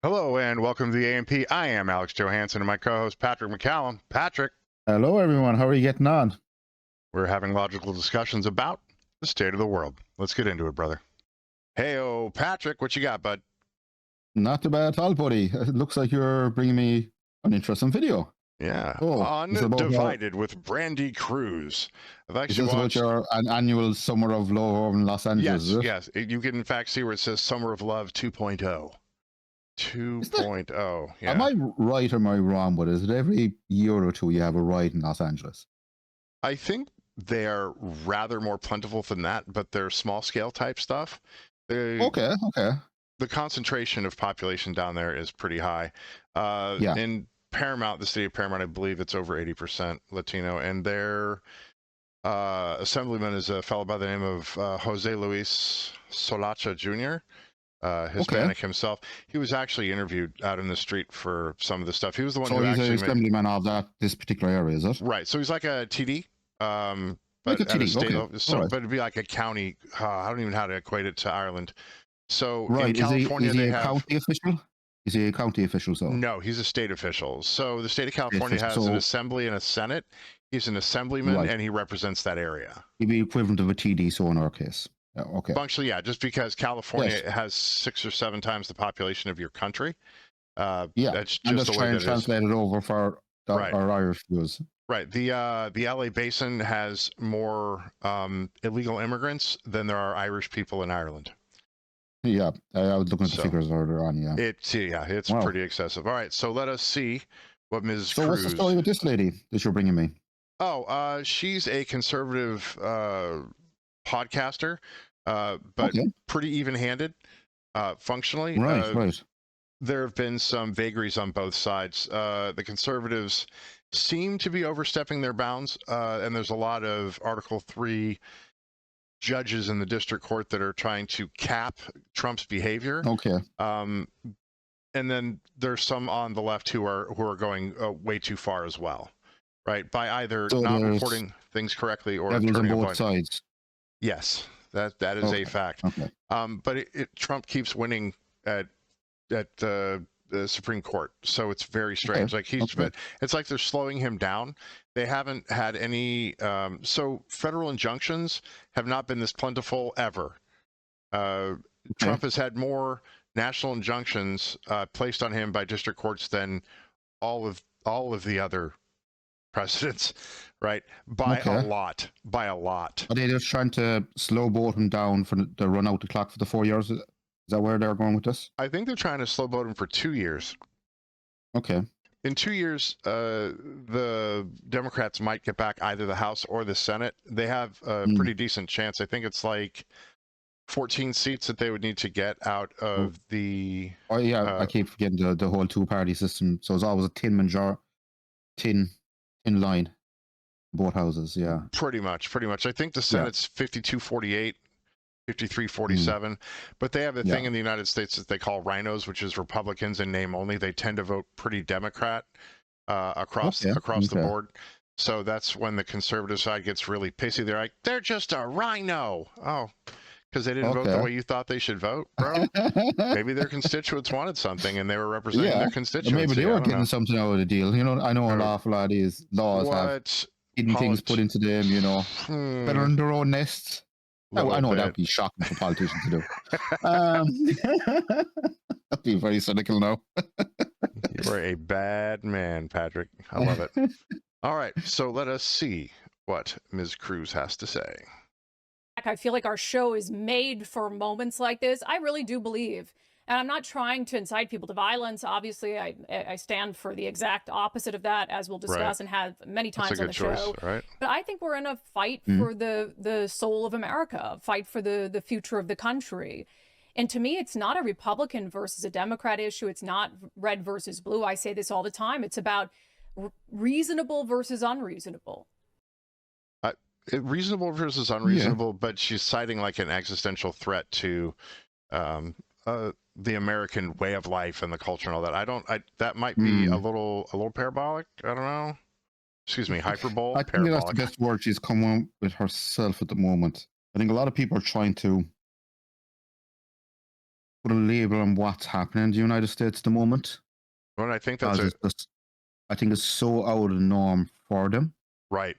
Hello and welcome to the A&P. I am Alex Johansson and my co-host Patrick McCallum. Patrick, Hello, everyone. How are you getting on? we're having logical discussions about the state of the world. Let's get into it, brother. Hey, Patrick, what you got, bud? Not too bad at all, buddy. It looks like you're bringing me an interesting video. Yeah, Oh, is it about Undivided with Brandi Kruse. I've is actually this about watched. your annual Summer of Love over in Los Angeles? Yes, Is it? yes. You can in fact see where it says Summer of Love 2.0. Is that, 2.0. am Yeah. I right or am I wrong? But is it every year or two you have a riot in Los Angeles? I think they are rather more plentiful than that, but they're small scale type stuff. Okay. The concentration of population down there is pretty high. Yeah. In Paramount, the city of Paramount, I believe it's over 80% Latino, and their assemblyman is a fellow by the name of Jose Luis Solache Jr., Hispanic himself. He was actually interviewed out in the street for some of the stuff. He was the one So who he's actually an assemblyman of this particular area, is it? Right. So he's like a TD. Like But a at a TD. state Okay. level, so Right. but it'd be like a county. I don't even know how to equate it to Ireland. So in Right. California, Is he they a have. county official? Is he a county official? So No, he's a state official. So the state of California official. has an So assembly and a senate. He's an assemblyman right, and he represents that area. he'd be equivalent of a TD. So in our case, yeah, okay. Functionally, yeah, just because California Yes. has 6 or 7 times the population of your country. Yeah, That's and just just the try way and that it is. translate it over for Right. our Irish viewers. Right. The LA basin has more illegal immigrants than there are Irish people in Ireland. Yeah, I was looking at the So figures earlier on. Yeah, it's wow. pretty excessive. All right, so let us see what Ms. So what's the story Kruse. with this lady that you're bringing me? Oh, she's a conservative podcaster, but Okay, pretty even-handed, functionally. right. There have been some vagaries on both sides. The conservatives seem to be overstepping their bounds, and there's a lot of Article 3 judges in the district court that are trying to cap Trump's behavior. Okay, And then there's some on the left who are going way too far as well, right? By either so not there's reporting things correctly or devils on turning a both blind. sides. Yes, that is a fact. Okay. But Trump keeps winning at the Supreme Court, so it's very strange. Like it's like they're slowing him down. They haven't had any. So federal injunctions have not been this plentiful ever. Trump has had more national injunctions placed on him by district courts than all of the other presidents, right? By a lot. Are they just trying to slow boat him down for the run out the clock for the 4 years? Is that where they're going with this? I think they're trying to slow boat him for 2 years. Okay. In 2 years, the Democrats might get back either the House or the Senate. They have a pretty decent chance. I think it's like 14 seats that they would need to get out of the. Oh yeah, I keep forgetting the whole two-party system. So it's always a tin line, both houses. Yeah. Pretty much. I think the Senate's 52-48. 53-47, but they have a thing in the United States that they call rhinos, which is Republicans in name only. They tend to vote pretty Democrat across the board. So that's when the conservative side gets really pissy. They're like, they're just a rhino. Oh, because they didn't vote the way you thought they should vote, bro. Maybe their constituents wanted something and they were representing their constituency. Maybe they were getting something out of the deal. You know, I know an awful lot of these laws have hidden things put into them, you know, better than their own nests. I know that'd be shocking for politicians to do. That'd be very cynical now. You are a bad man, Patrick. I love it. All right, so let us see what Ms. Kruse has to say. I feel like our show is made for moments like this. I really do believe. And I'm not trying to incite people to violence. Obviously, I stand for the exact opposite of that, as we'll discuss and have many times on the show. Right? But I think we're in a fight for the soul of America, a fight for the future of the country. And to me, it's not a Republican versus a Democrat issue. It's not red versus blue. I say this all the time. It's about reasonable versus unreasonable. Reasonable versus unreasonable, but she's citing like an existential threat to the American way of life and the culture and all that. That might be a little parabolic. I don't know. Excuse me, hyperbole. I think that's the best word she's come on with herself at the moment. I think a lot of people are trying to put a label on what's happening in the United States at the moment. Well, I think that's I think it's so out of the norm for them. Right.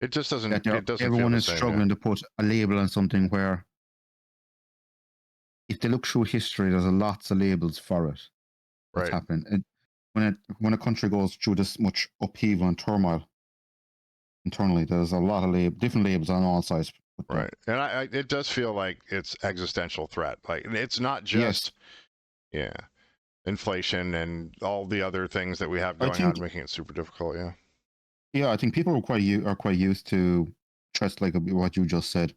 It just doesn't. It doesn't. Everyone feel is struggling to put a label on something where, if they look through history, there's lots of labels for it. What's happening? When a country goes through this much upheaval and turmoil internally, there's a lot of different labels on all sides. Right, and it does feel like it's existential threat. Like, it's not just inflation and all the other things that we have going on, making it super difficult. Yeah, I think people are quite used to threats like what you just said,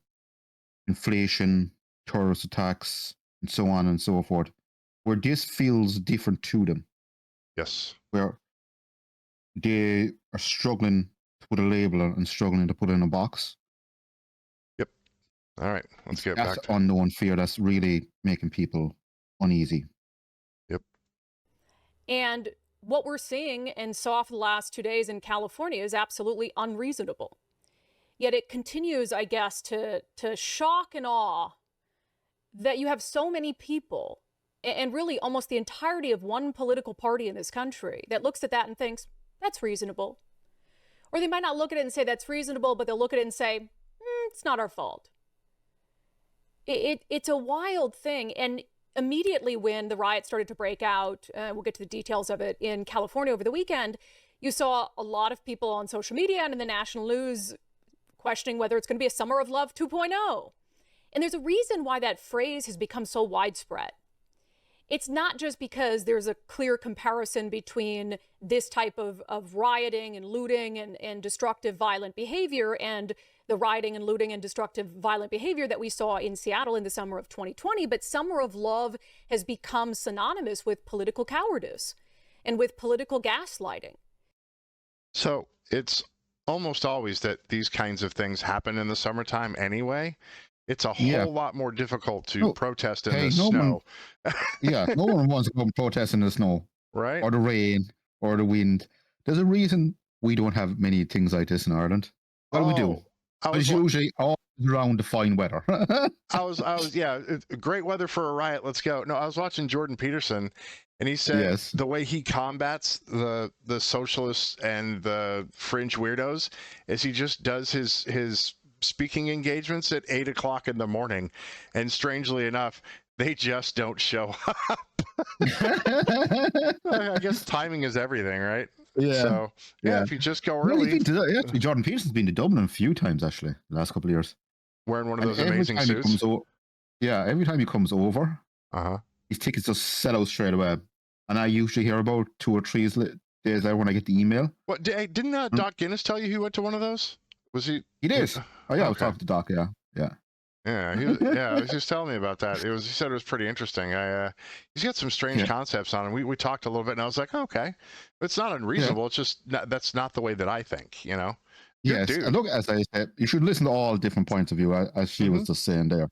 inflation, terrorist attacks, and so on and so forth, where this feels different to them. Yes. Where they are struggling to put a label on and struggling to put it in a box. Yep. All right, let's get back to unknown fear that's really making people uneasy. Yep. And what we're seeing and saw for the last 2 days in California is absolutely unreasonable. Yet it continues, I guess, to shock and awe that you have so many people, and really almost the entirety of one political party in this country, that looks at that and thinks, that's reasonable. Or they might not look at it and say that's reasonable, but they'll look at it and say, it's not our fault. It's a wild thing. And immediately when the riots started to break out, we'll get to the details of it, in California over the weekend, you saw a lot of people on social media and in the national news questioning whether it's going to be a summer of love 2.0. And there's a reason why that phrase has become so widespread. It's not just because there's a clear comparison between this type of rioting and looting and destructive violent behavior and the rioting and looting and destructive violent behavior that we saw in Seattle in the summer of 2020, but summer of love has become synonymous with political cowardice and with political gaslighting. So it's almost always that these kinds of things happen in the summertime anyway. It's a whole lot more difficult to protest in the snow. No one wants to come protest in the snow. Right. Or the rain or the wind. There's a reason we don't have many things like this in Ireland. Well, we do. It's usually all around the fine weather. Great weather for a riot. Let's go. No, I was watching Jordan Peterson, and he said the way he combats the socialists and the fringe weirdos is he just does his speaking engagements at 8 o'clock in the morning, and strangely enough, they just don't show up. I guess timing is everything, right? Yeah. So if you just go early. Jordan Peterson's been to Dublin a few times actually the last couple of years, wearing one of those amazing suits. Every time he comes over, his tickets just sell out straight away. And I usually hear about 2 or 3 days there when I get the email. What didn't Doc Guinness tell you he went to one of those? Was he? He did. I was talking to Doc. Yeah. He was just telling me about that. He said it was pretty interesting. He's got some strange concepts on him. We talked a little bit, and I was like, okay, it's not unreasonable. It's just that's not the way that I think. Yes. And look, as I said, you should listen to all different points of view, as she was just saying there.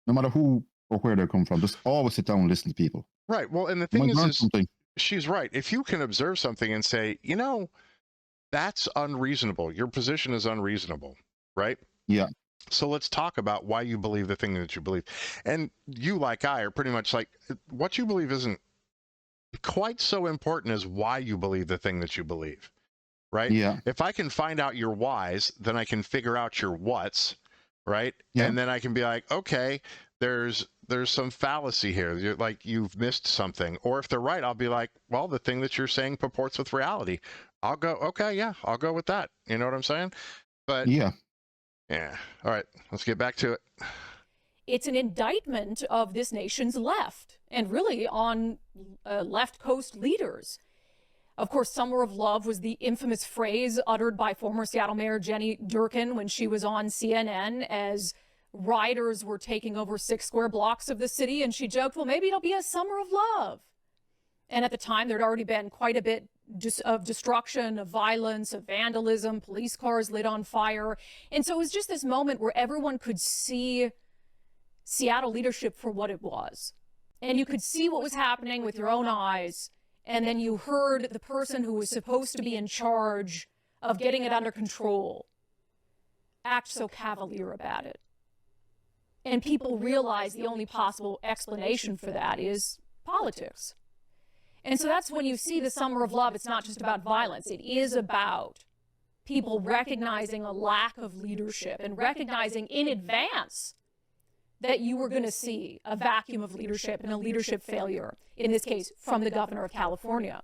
No matter who or where they come from, just always sit down and listen to people. Right. Well, and the thing is she's right. If you can observe something and say, that's unreasonable. Your position is unreasonable, right? Yeah. So let's talk about why you believe the thing that you believe. And you, like I, are pretty much like, what you believe isn't quite so important as why you believe the thing that you believe, right? Yeah. If I can find out your whys, then I can figure out your whats, right? Yeah. And then I can be like, okay, there's some fallacy here. You've missed something. Or if they're right, I'll be like, well, the thing that you're saying purports with reality. I'll go, okay, yeah, I'll go with that. You know what I'm saying? But yeah. All right, let's get back to it. It's an indictment of this nation's left, and really on left coast leaders. Of course, summer of love was the infamous phrase uttered by former Seattle Mayor Jenny Durkan when she was on CNN as rioters were taking over 6 square blocks of the city, and she joked, well, maybe it'll be a summer of love. And at the time, there'd already been quite a bit of destruction, of violence, of vandalism, police cars lit on fire. And so it was just this moment where everyone could see Seattle leadership for what it was. And you could see what was happening with your own eyes. And then you heard the person who was supposed to be in charge of getting it under control act so cavalier about it. And people realize the only possible explanation for that is politics. And so that's when you see the Summer of Love, it's not just about violence. It is about people recognizing a lack of leadership and recognizing in advance that you were going to see a vacuum of leadership and a leadership failure, in this case, from the governor of California.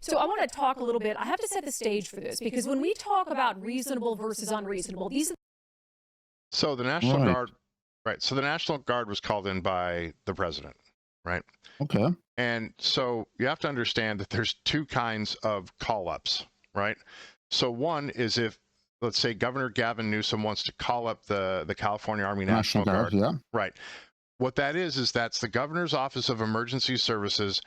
So I want to talk a little bit. I have to set the stage for this, because when we talk about reasonable versus unreasonable, these are... So the National Guard, right? So the National Guard was called in by the president, right? Okay. And so you have to understand that there's two kinds of call-ups, right? So one is if, let's say, Governor Gavin Newsom wants to call up the California Army National Guard. Yeah. Right. What that is that's the governor's Office of Emergency Services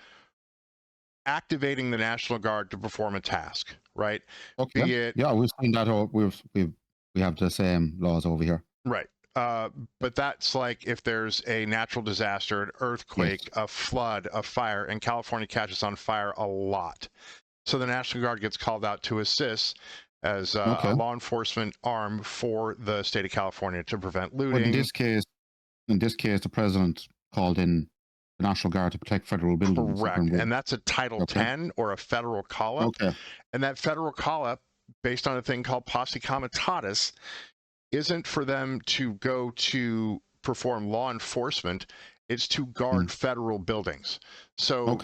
activating the National Guard to perform a task, right? Okay. Be it, yeah, we've seen that. We have the same laws over here. Right. But that's like if there's a natural disaster, an earthquake, a flood, a fire, and California catches on fire a lot. So the National Guard gets called out to assist as a law enforcement arm for the state of California to prevent looting. But in this case, the president called in the National Guard to protect federal buildings. Correct. And that's a Title 10 or a federal call-up. Okay. And that federal call-up, based on a thing called posse comitatus, isn't for them to go to perform law enforcement. It's to guard federal buildings. So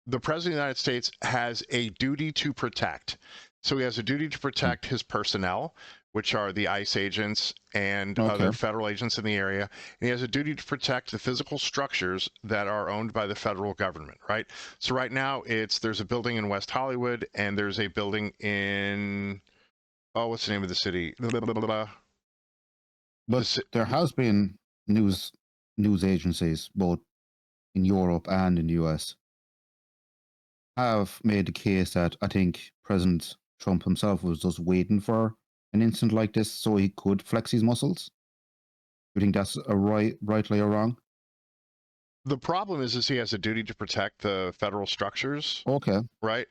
the president of the United States has a duty to protect. So he has a duty to protect his personnel, which are the ICE agents and other federal agents in the area. And he has a duty to protect the physical structures that are owned by the federal government, right? So right now there's a building in West Hollywood, and there's a building in, what's the name of the city? But there has been news agencies, both in Europe and in the US, have made the case that I think President Trump himself was just waiting for an incident like this so he could flex his muscles. You think that's rightly or wrong? The problem is he has a duty to protect the federal structures. Okay. Right?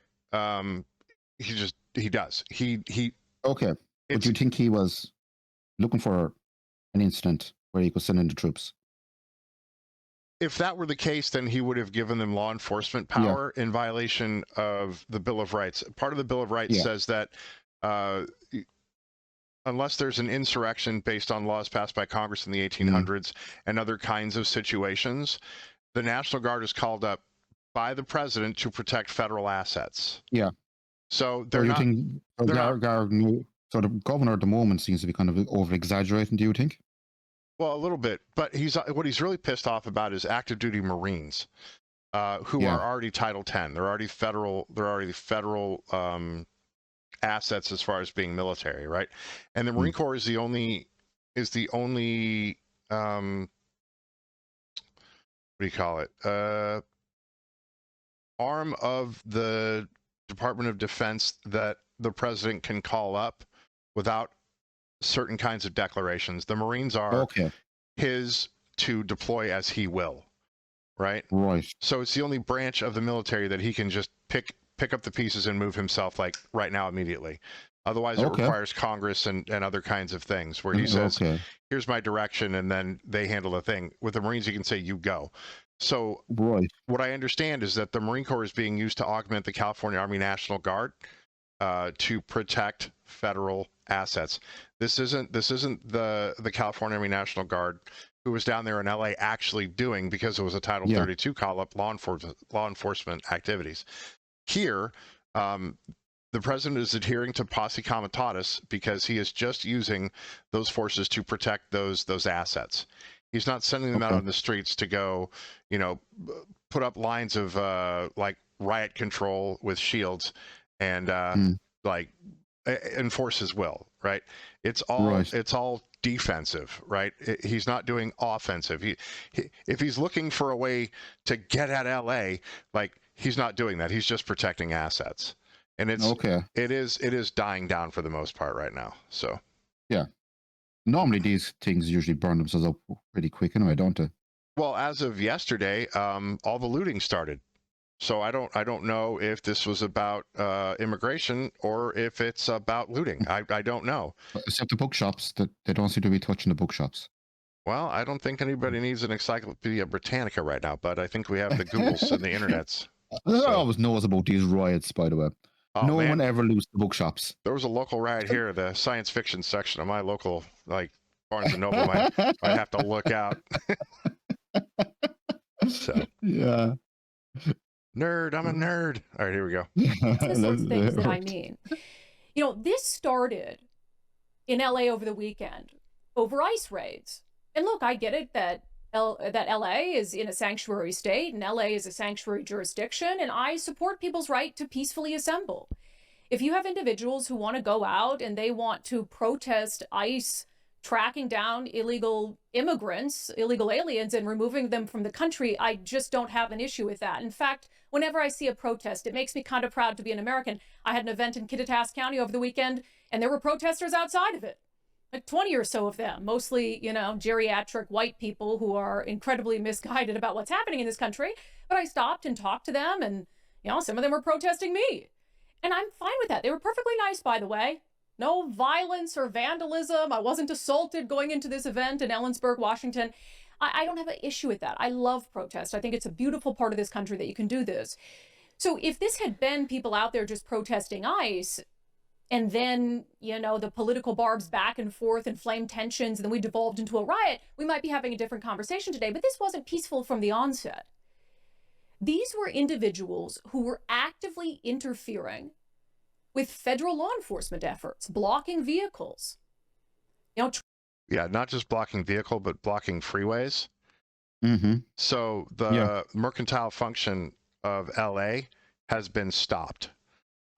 He does. Okay. But do you think he was looking for an incident where he could send in the troops? If that were the case, then he would have given them law enforcement power in violation of the Bill of Rights. Part of the Bill of Rights says that unless there's an insurrection based on laws passed by Congress in the 1800s and other kinds of situations, the National Guard is called up by the president to protect federal assets. Yeah. So So the governor at the moment seems to be kind of over-exaggerating, do you think? Well, a little bit, but what he's really pissed off about is active duty Marines, who are already Title 10. They're already federal assets as far as being military, right? And the Marine Corps is the only what do you call it? Arm of the Department of Defense that the president can call up without certain kinds of declarations. The Marines are his to deploy as he will, right? Right. So it's the only branch of the military that he can just pick up the pieces and move himself, like right now, immediately. Otherwise, it requires Congress and other kinds of things where he says, here's my direction, and then they handle the thing. With the Marines, you can say, you go. So what I understand is that the Marine Corps is being used to augment the California Army National Guard to protect federal assets. This isn't the California Army National Guard who was down there in LA actually doing, because it was a Title 32 call-up, law enforcement activities. Here, the president is adhering to posse comitatus because he is just using those forces to protect those assets. He's not sending them out on the streets to go, put up lines of like riot control with shields and like enforce his will, right? It's all defensive, right? He's not doing offensive. If he's looking for a way to get at LA, like, he's not doing that. He's just protecting assets. And it is dying down for the most part right now. So normally these things usually burn themselves up pretty quick anyway, don't they? Well, as of yesterday, all the looting started. So I don't know if this was about immigration or if it's about looting. I don't know. Except the bookshops, that they don't seem to be touching the bookshops. Well, I don't think anybody needs an Encyclopedia Britannica right now, but I think we have the Googles and the internets. I So- always knows about these riots, by the way. Oh, no man. one ever loses the bookshops. There was a local riot here, the science fiction section of my local, like, Barnes and Noble might have to look out. So, Yeah. nerd, I'm a nerd. All right, here we go. It's the sorts of things that I mean. You know, this started in LA over the weekend over ICE raids. And look, I get it that LA is in a sanctuary state and LA is a sanctuary jurisdiction, and I support people's right to peacefully assemble. If you have individuals who want to go out and they want to protest ICE tracking down illegal immigrants, illegal aliens, and removing them from the country, I just don't have an issue with that. In fact, whenever I see a protest, it makes me kind of proud to be an American. I had an event in Kittitas County over the weekend, and there were protesters outside of it. Like 20 or so of them, mostly, you know, geriatric white people who are incredibly misguided about what's happening in this country. But I stopped and talked to them, and, you know, some of them were protesting me. And I'm fine with that. They were perfectly nice, by the way. No violence or vandalism. I wasn't assaulted going into this event in Ellensburg, Washington. I don't have an issue with that. I love protest. I think it's a beautiful part of this country that you can do this. So if this had been people out there just protesting ICE, and then, you know, the political barbs back and forth and flame tensions, and then we devolved into a riot, we might be having a different conversation today. But this wasn't peaceful from the onset. These were individuals who were actively interfering with federal law enforcement efforts, blocking vehicles. You know, Yeah, not just blocking vehicle, but blocking freeways. Mm-hmm. So the mercantile function of LA has been stopped.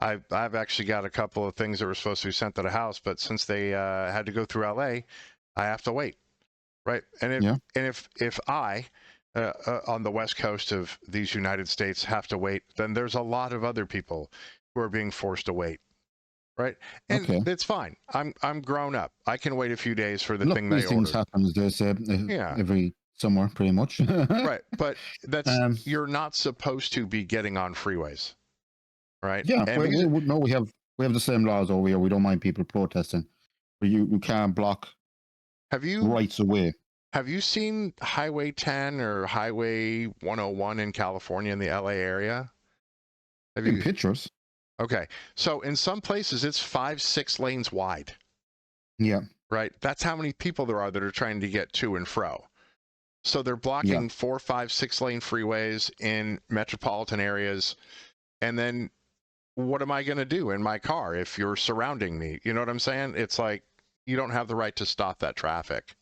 I've actually got a couple of things that were supposed to be sent to the house, but since they had to go through LA, I have to wait, right? And if I on the west coast of these United States have to wait, then there's a lot of other people who are being forced to wait, right? And it's fine. I'm grown up. I can wait a few days for the thing they ordered. Things happen. There's every somewhere pretty much. Right, but that's you're not supposed to be getting on freeways, right? Yeah, and we have the same laws over here. We don't mind people protesting, but you can't block rights away. Have you seen Highway 10 or Highway 101 in California in the LA area? Have you pictures? Okay, so in some places it's 5-6 lanes wide. Yeah. Right. That's how many people there are that are trying to get to and fro. So they're blocking 4, 5, 6 lane freeways in metropolitan areas. And then what am I going to do in my car if you're surrounding me? You know what I'm saying? It's like you don't have the right to stop that traffic.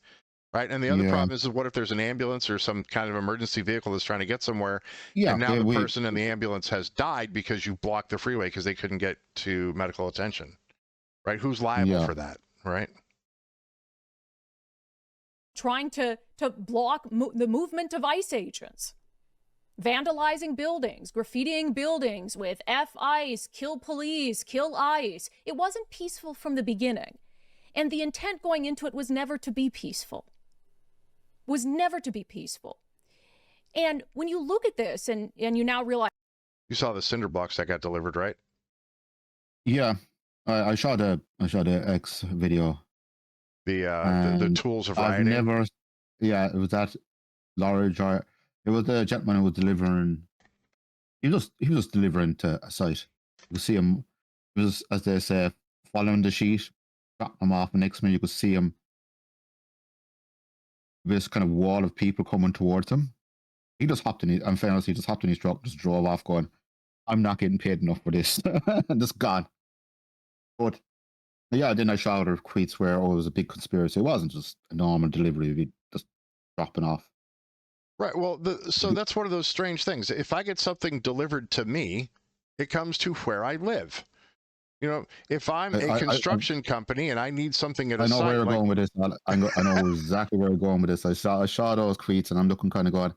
Right. And the other problem is what if there's an ambulance or some kind of emergency vehicle that's trying to get somewhere? Yeah. And now the person in the ambulance has died because you blocked the freeway because they couldn't get to medical attention. Right. Who's liable for that? Right. Trying to block the movement of ICE agents, vandalizing buildings, graffitiing buildings with F ICE, kill police, kill ICE. It wasn't peaceful from the beginning. And the intent going into it was never to be peaceful. Was never to be peaceful. And when you look at this and you now realize. You saw the cinder blocks that got delivered, right? Yeah. I shot a X video. The tools of rioting. It was that large. It was the gentleman who was delivering. He was just delivering to a site. You could see him. It was, as they say, following the sheet, dropping him off, and next minute you could see him. This kind of wall of people coming towards him. He just hopped in. In fairness, he just hopped in his truck, just drove off, going, "I'm not getting paid enough for this," and just gone. But yeah, then I shot other tweets where it was a big conspiracy. It wasn't just a normal delivery; we just dropping off. Right. Well, so that's one of those strange things. If I get something delivered to me, it comes to where I live. You know, if I'm a construction company and I need something at a site, I know where you're going with this. I know exactly where you're going with this. I saw those tweets, and I'm looking kind of going,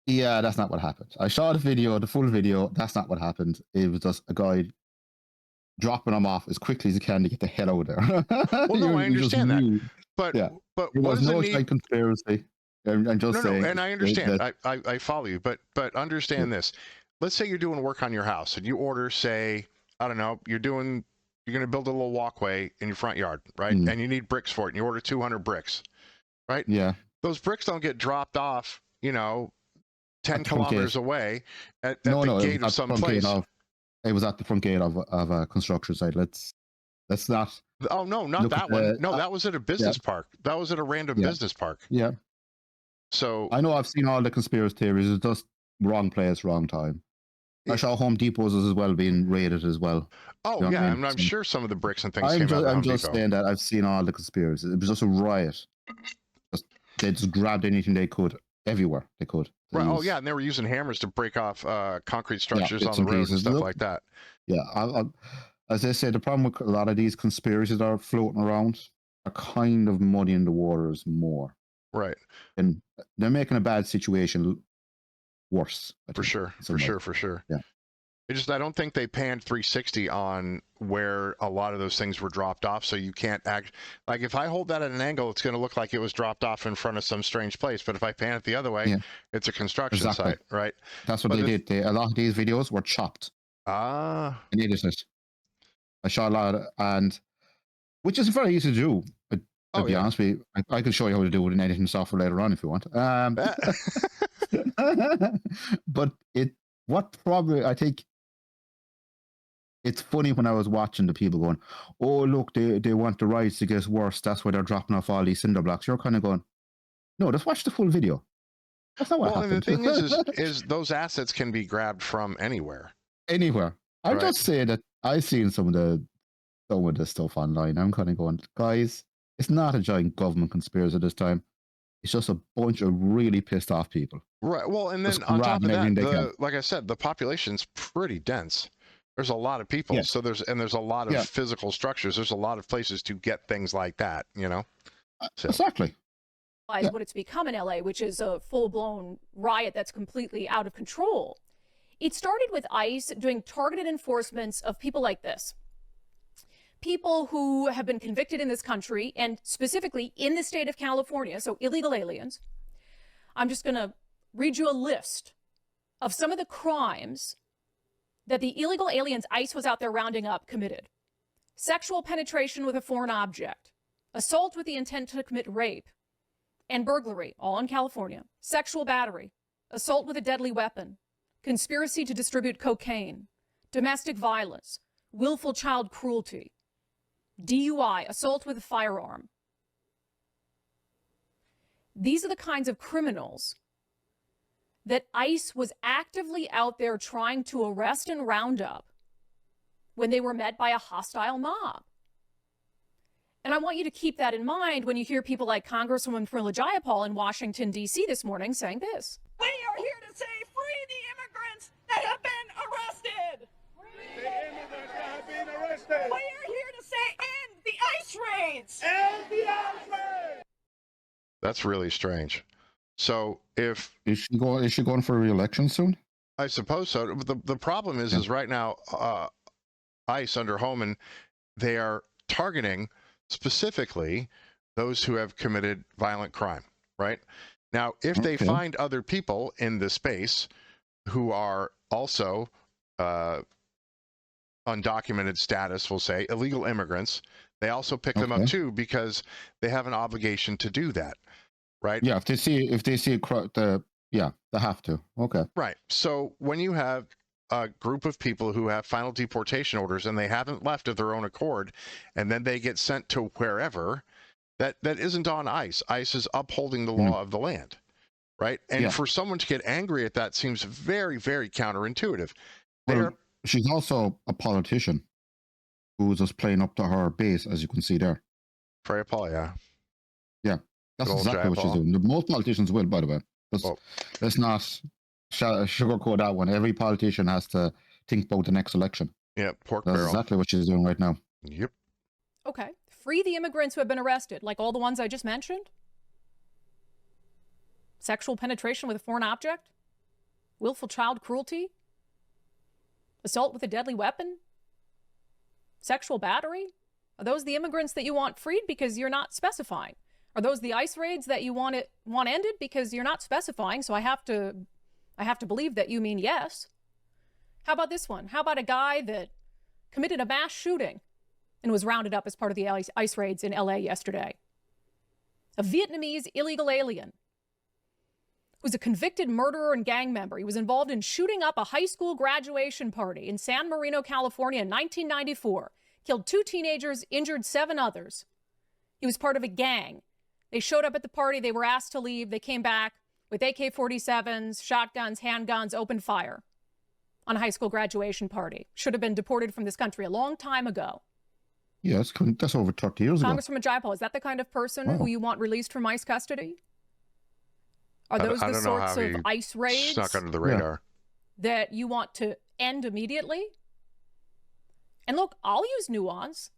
yeah, that's not what happened. I saw the full video. That's not what happened. It was just a guy dropping them off as quickly as he can to get the hell out of there. Well, no, I understand that. But it was no conspiracy. I'm just saying. No, and I understand. I follow you. But understand this. Let's say you're doing work on your house and you order, say, I don't know, you're going to build a little walkway in your front yard, right? And you need bricks for it, and you order 200 bricks. right? Yeah. Those bricks don't get dropped off, 10 At the front kilometers gate. away at No, the it was gate of at the some front gate place. it was at the front gate of a construction site. Let's not. Oh, no, not Look at that one. the- No, that was at a business park. That was at a random Yeah. business park. Yeah. So I know I've seen all the conspiracy theories. It's just wrong place, wrong time. I saw Home Depot's as well being raided as well. oh, You know what I yeah, mean? I'm So- sure some of the bricks and things I'm came just, out of I'm Home just Depot. saying that I've seen all the conspiracies. It was just a riot. They just grabbed anything they could everywhere they could. They Right. Oh, used- yeah, and they were using hammers to break off concrete structures bits on and the road and pieces. stuff Look- like that. Yeah. As I say, the problem with a lot of these conspiracies that are floating around are kind of muddying the waters more. Right. And they're making a bad situation worse. I For think, sure. in For some sure. ways. For sure. Yeah. I don't think they panned 360 on where a lot of those things were dropped off. So you can't act like if I hold that at an angle, it's going to look like it was dropped off in frant of some strange place. But if I pan it the other way, Yeah. it's a construction Exactly. site, right? That's what But they the- did. A lot of these videos were chopped Ah, and edited. I shot a lot, and which is very easy to do. To Oh, be yeah. honest with you, I can show you how to do it in editing software later on if you want. But I think it's funny when I was watching the people going, "Oh, look, they want the riots to get worse. That's why they're dropping off all these cinder blocks." You're kind of going, "No, just watch the full video. That's not what well, and the happened." thing is those assets can be grabbed from anywhere. Anywhere. I'm Right. just saying that I've seen some of the stuff online. I'm kind of going, guys, it's not a giant government conspiracy this time. It's just a bunch of really pissed off people. Right. Well, and then Just on top of grabbing everything that, they can. like I said, the population's pretty dense. There's a lot of people. Yes. So there's a lot of Yeah. physical structures. There's a lot of places to get things like that, So Exactly. Yeah. What it's become in LA, which is a full-blown riot that's completely out of control. It started with ICE doing targeted enforcements of people like this. People who have been convicted in this country, and specifically in the state of California, so illegal aliens. I'm just going to read you a list of some of the crimes that the illegal aliens ICE was out there rounding up committed. Sexual penetration with a foreign object, assault with the intent to commit rape, and burglary, all in California. Sexual battery, assault with a deadly weapon, conspiracy to distribute cocaine, domestic violence, willful child cruelty, DUI, assault with a firearm. These are the kinds of criminals that ICE was actively out there trying to arrest and round up when they were met by a hostile mob. And I want you to keep that in mind when you hear people like Congresswoman Jayapal in Washington, D.C. this morning saying this. We are here to say free the immigrants that have been arrested. The immigrants that have been arrested. We are here to say end the ICE raids. And the outrage. that's really strange. So if Is she going for re-election soon? I suppose so, but the problem is right now, ICE under Homan, they are targeting specifically those who have committed violent crime, right? Now, if they Okay. find other people in the space who are also undocumented status, we'll say, illegal immigrants, they also pick them up Okay. too because they have an obligation to do that, right? Yeah, if they see they have to. Okay. Right. So when you have a group of people who have final deportation orders and they haven't left of their own accord, and then they get sent to wherever, that isn't on ICE. ICE is upholding the law of the land, right? And Yeah. for someone to get angry at that seems very, very counterintuitive. Well, They're she's also a politician who's just playing up to her base, as you can see there. Freya Paul, yeah. That's Good old exactly what she's Jayapal. doing. Most politicians will, by the way. Well- Let's not sugarcoat that one. Every politician has to think about the next election. Yeah, pork That's barrel. exactly what she's doing right now. Yep. Okay. Free the immigrants who have been arrested, like all the ones I just mentioned. Sexual penetration with a foreign object, willful child cruelty, assault with a deadly weapon, sexual battery. Are those the immigrants that you want freed because you're not specifying? Are those the ICE raids that you want ended because you're not specifying? So I have to believe that you mean yes. How about this one? How about a guy that committed a mass shooting and was rounded up as part of the ICE raids in LA yesterday? a Vietnamese illegal alien who's a convicted murderer and gang member. He was involved in shooting up a high school graduation party in San Marino, California in 1994. Killed 2 teenagers, injured 7 others. He was part of a gang. They showed up at the party. They were asked to leave. They came back with AK-47s, shotguns, handguns, opened fire on a high school graduation party. Should have been deported from this country a long time ago. Yeah, that's over 30 years ago. Congresswoman Jayapal, is that the kind of person who you want released from ICE custody? Are those the sorts of ICE raids snuck under the radar that you want to end immediately? And look, I'll use nuance.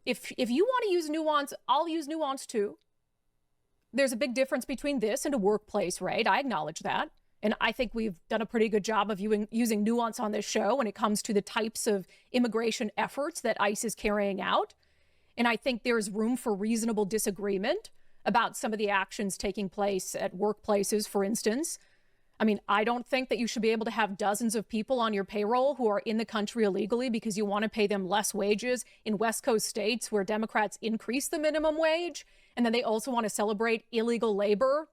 If you want to use nuance, I'll use nuance too. There's a big difference between this and a workplace raid. I acknowledge that. And I think we've done a pretty good job of using nuance on this show when it comes to the types of immigration efforts that ICE is carrying out. And I think there's room for reasonable disagreement about some of the actions taking place at workplaces, for instance. I mean, I don't think that you should be able to have dozens of people on your payroll who are in the country illegally because you want to pay them less wages in West Coast states where Democrats increase the minimum wage. And then they also want to celebrate illegal labor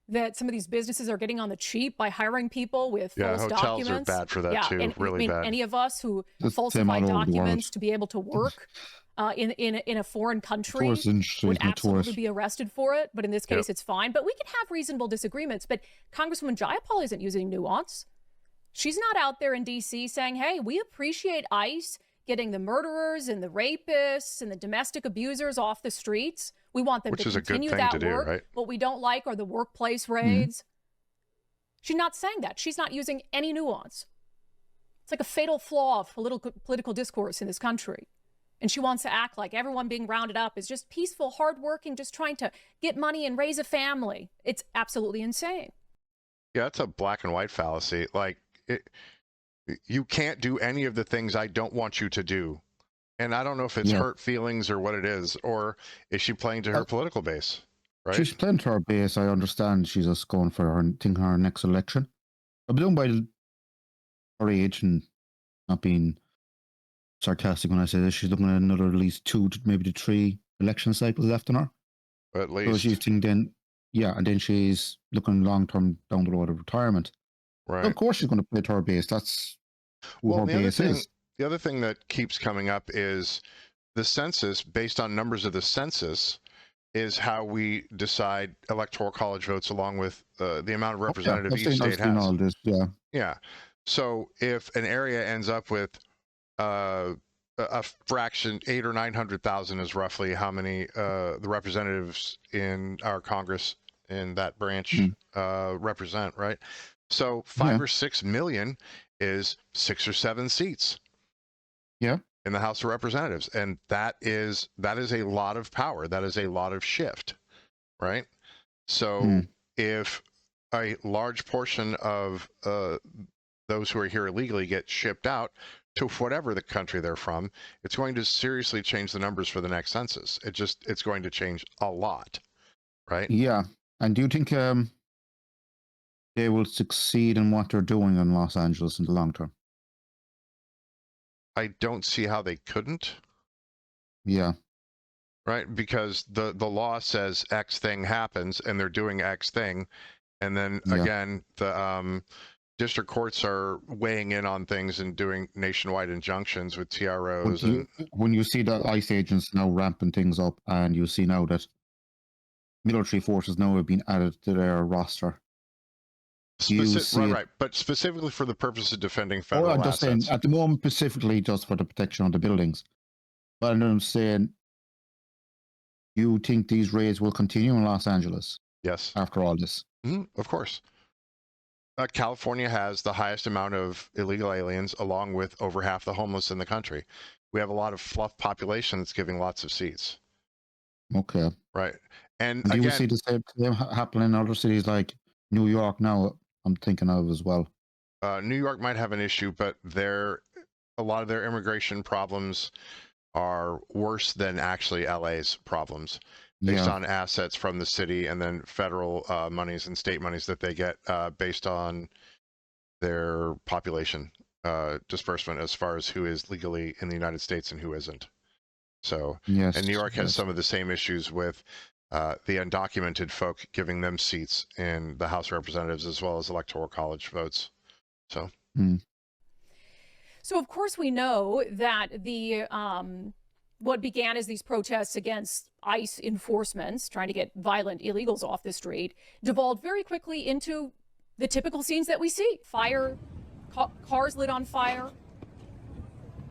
that some of these businesses are getting on the cheap by hiring people with false hotels documents. Are bad for that too, and, really bad. Any of us who falsify documents to be able to work in a foreign country would absolutely be arrested for it. But in this case, it's fine. But we can have reasonable disagreements. But Congresswoman Jayapal isn't using nuance. She's not out there in D.C. saying, hey, we appreciate ICE getting the murderers and the rapists and the domestic abusers off the streets. We want them to continue that work. Right? What we don't like are the workplace raids. She's not saying that. She's not using any nuance. It's like a fatal flaw of political discourse in this country. And she wants to act like everyone being rounded up is just peaceful, hardworking, just trying to get money and raise a family. It's absolutely insane. Yeah, it's a black and white fallacy. Like, you can't do any of the things I don't want you to do. And I don't know if it's hurt feelings or what it is, or is she playing to her political base? Right? She's playing to her base. I understand she's just going for her next election. I'll be done by her age and not being sarcastic when I say this. She's looking at another at least 2 to maybe 3 election cycles left in her. At least. So she's thinking and then she's looking long term down the road of retirement. Right. So of course she's going to play to her base. That's who her base is. The other thing that keeps coming up is the census, based on numbers of the census, is how we decide electoral college votes along with the amount of representatives each state has. All this, yeah. So if an area ends up with a fraction, 800,000 or 900,000 is roughly how many the representatives in our Congress in that branch represent, right? So 5 or 6 million is 6 or 7 seats. Yeah. In the House of Representatives, and that is a lot of power. That is a lot of shift, right? So if a large portion of those who are here illegally get shipped out to whatever the country they're from, it's going to seriously change the numbers for the next census. It's going to change a lot, right? Yeah. And do you think they will succeed in what they're doing in Los Angeles in the long term? I don't see how they couldn't. Yeah. Right? Because the law says X thing happens and they're doing X thing. And then again, the district courts are weighing in on things and doing nationwide injunctions with TROs. When you see the ICE agents now ramping things up, and you see now that military forces now have been added to their roster. Right, but specifically for the purpose of defending federal I'm just assets. saying, at the moment, specifically just for the protection of the buildings. But I'm saying, you think these raids will continue in Los Angeles? Yes. After all this? Of course. California has the highest amount of illegal aliens, along with over half the homeless in the country. We have a lot of fluff population that's giving lots of seats. Okay. Right. And do again, you see the same happening in other cities like New York now? I'm thinking of as well. New York might have an issue, but a lot of their immigration problems are worse than actually LA's problems, based on assets from the city and then federal monies and state monies that they get based on their population disbursement as far as who is legally in the United States and who isn't. So, and New York has some of the same issues with the undocumented folk, giving them seats in the House of Representatives as well as Electoral College votes. So. So, of course, we know that the what began as these protests against ICE enforcements, trying to get violent illegals off the street, devolved very quickly into the typical scenes that we see. Fire, cars lit on fire.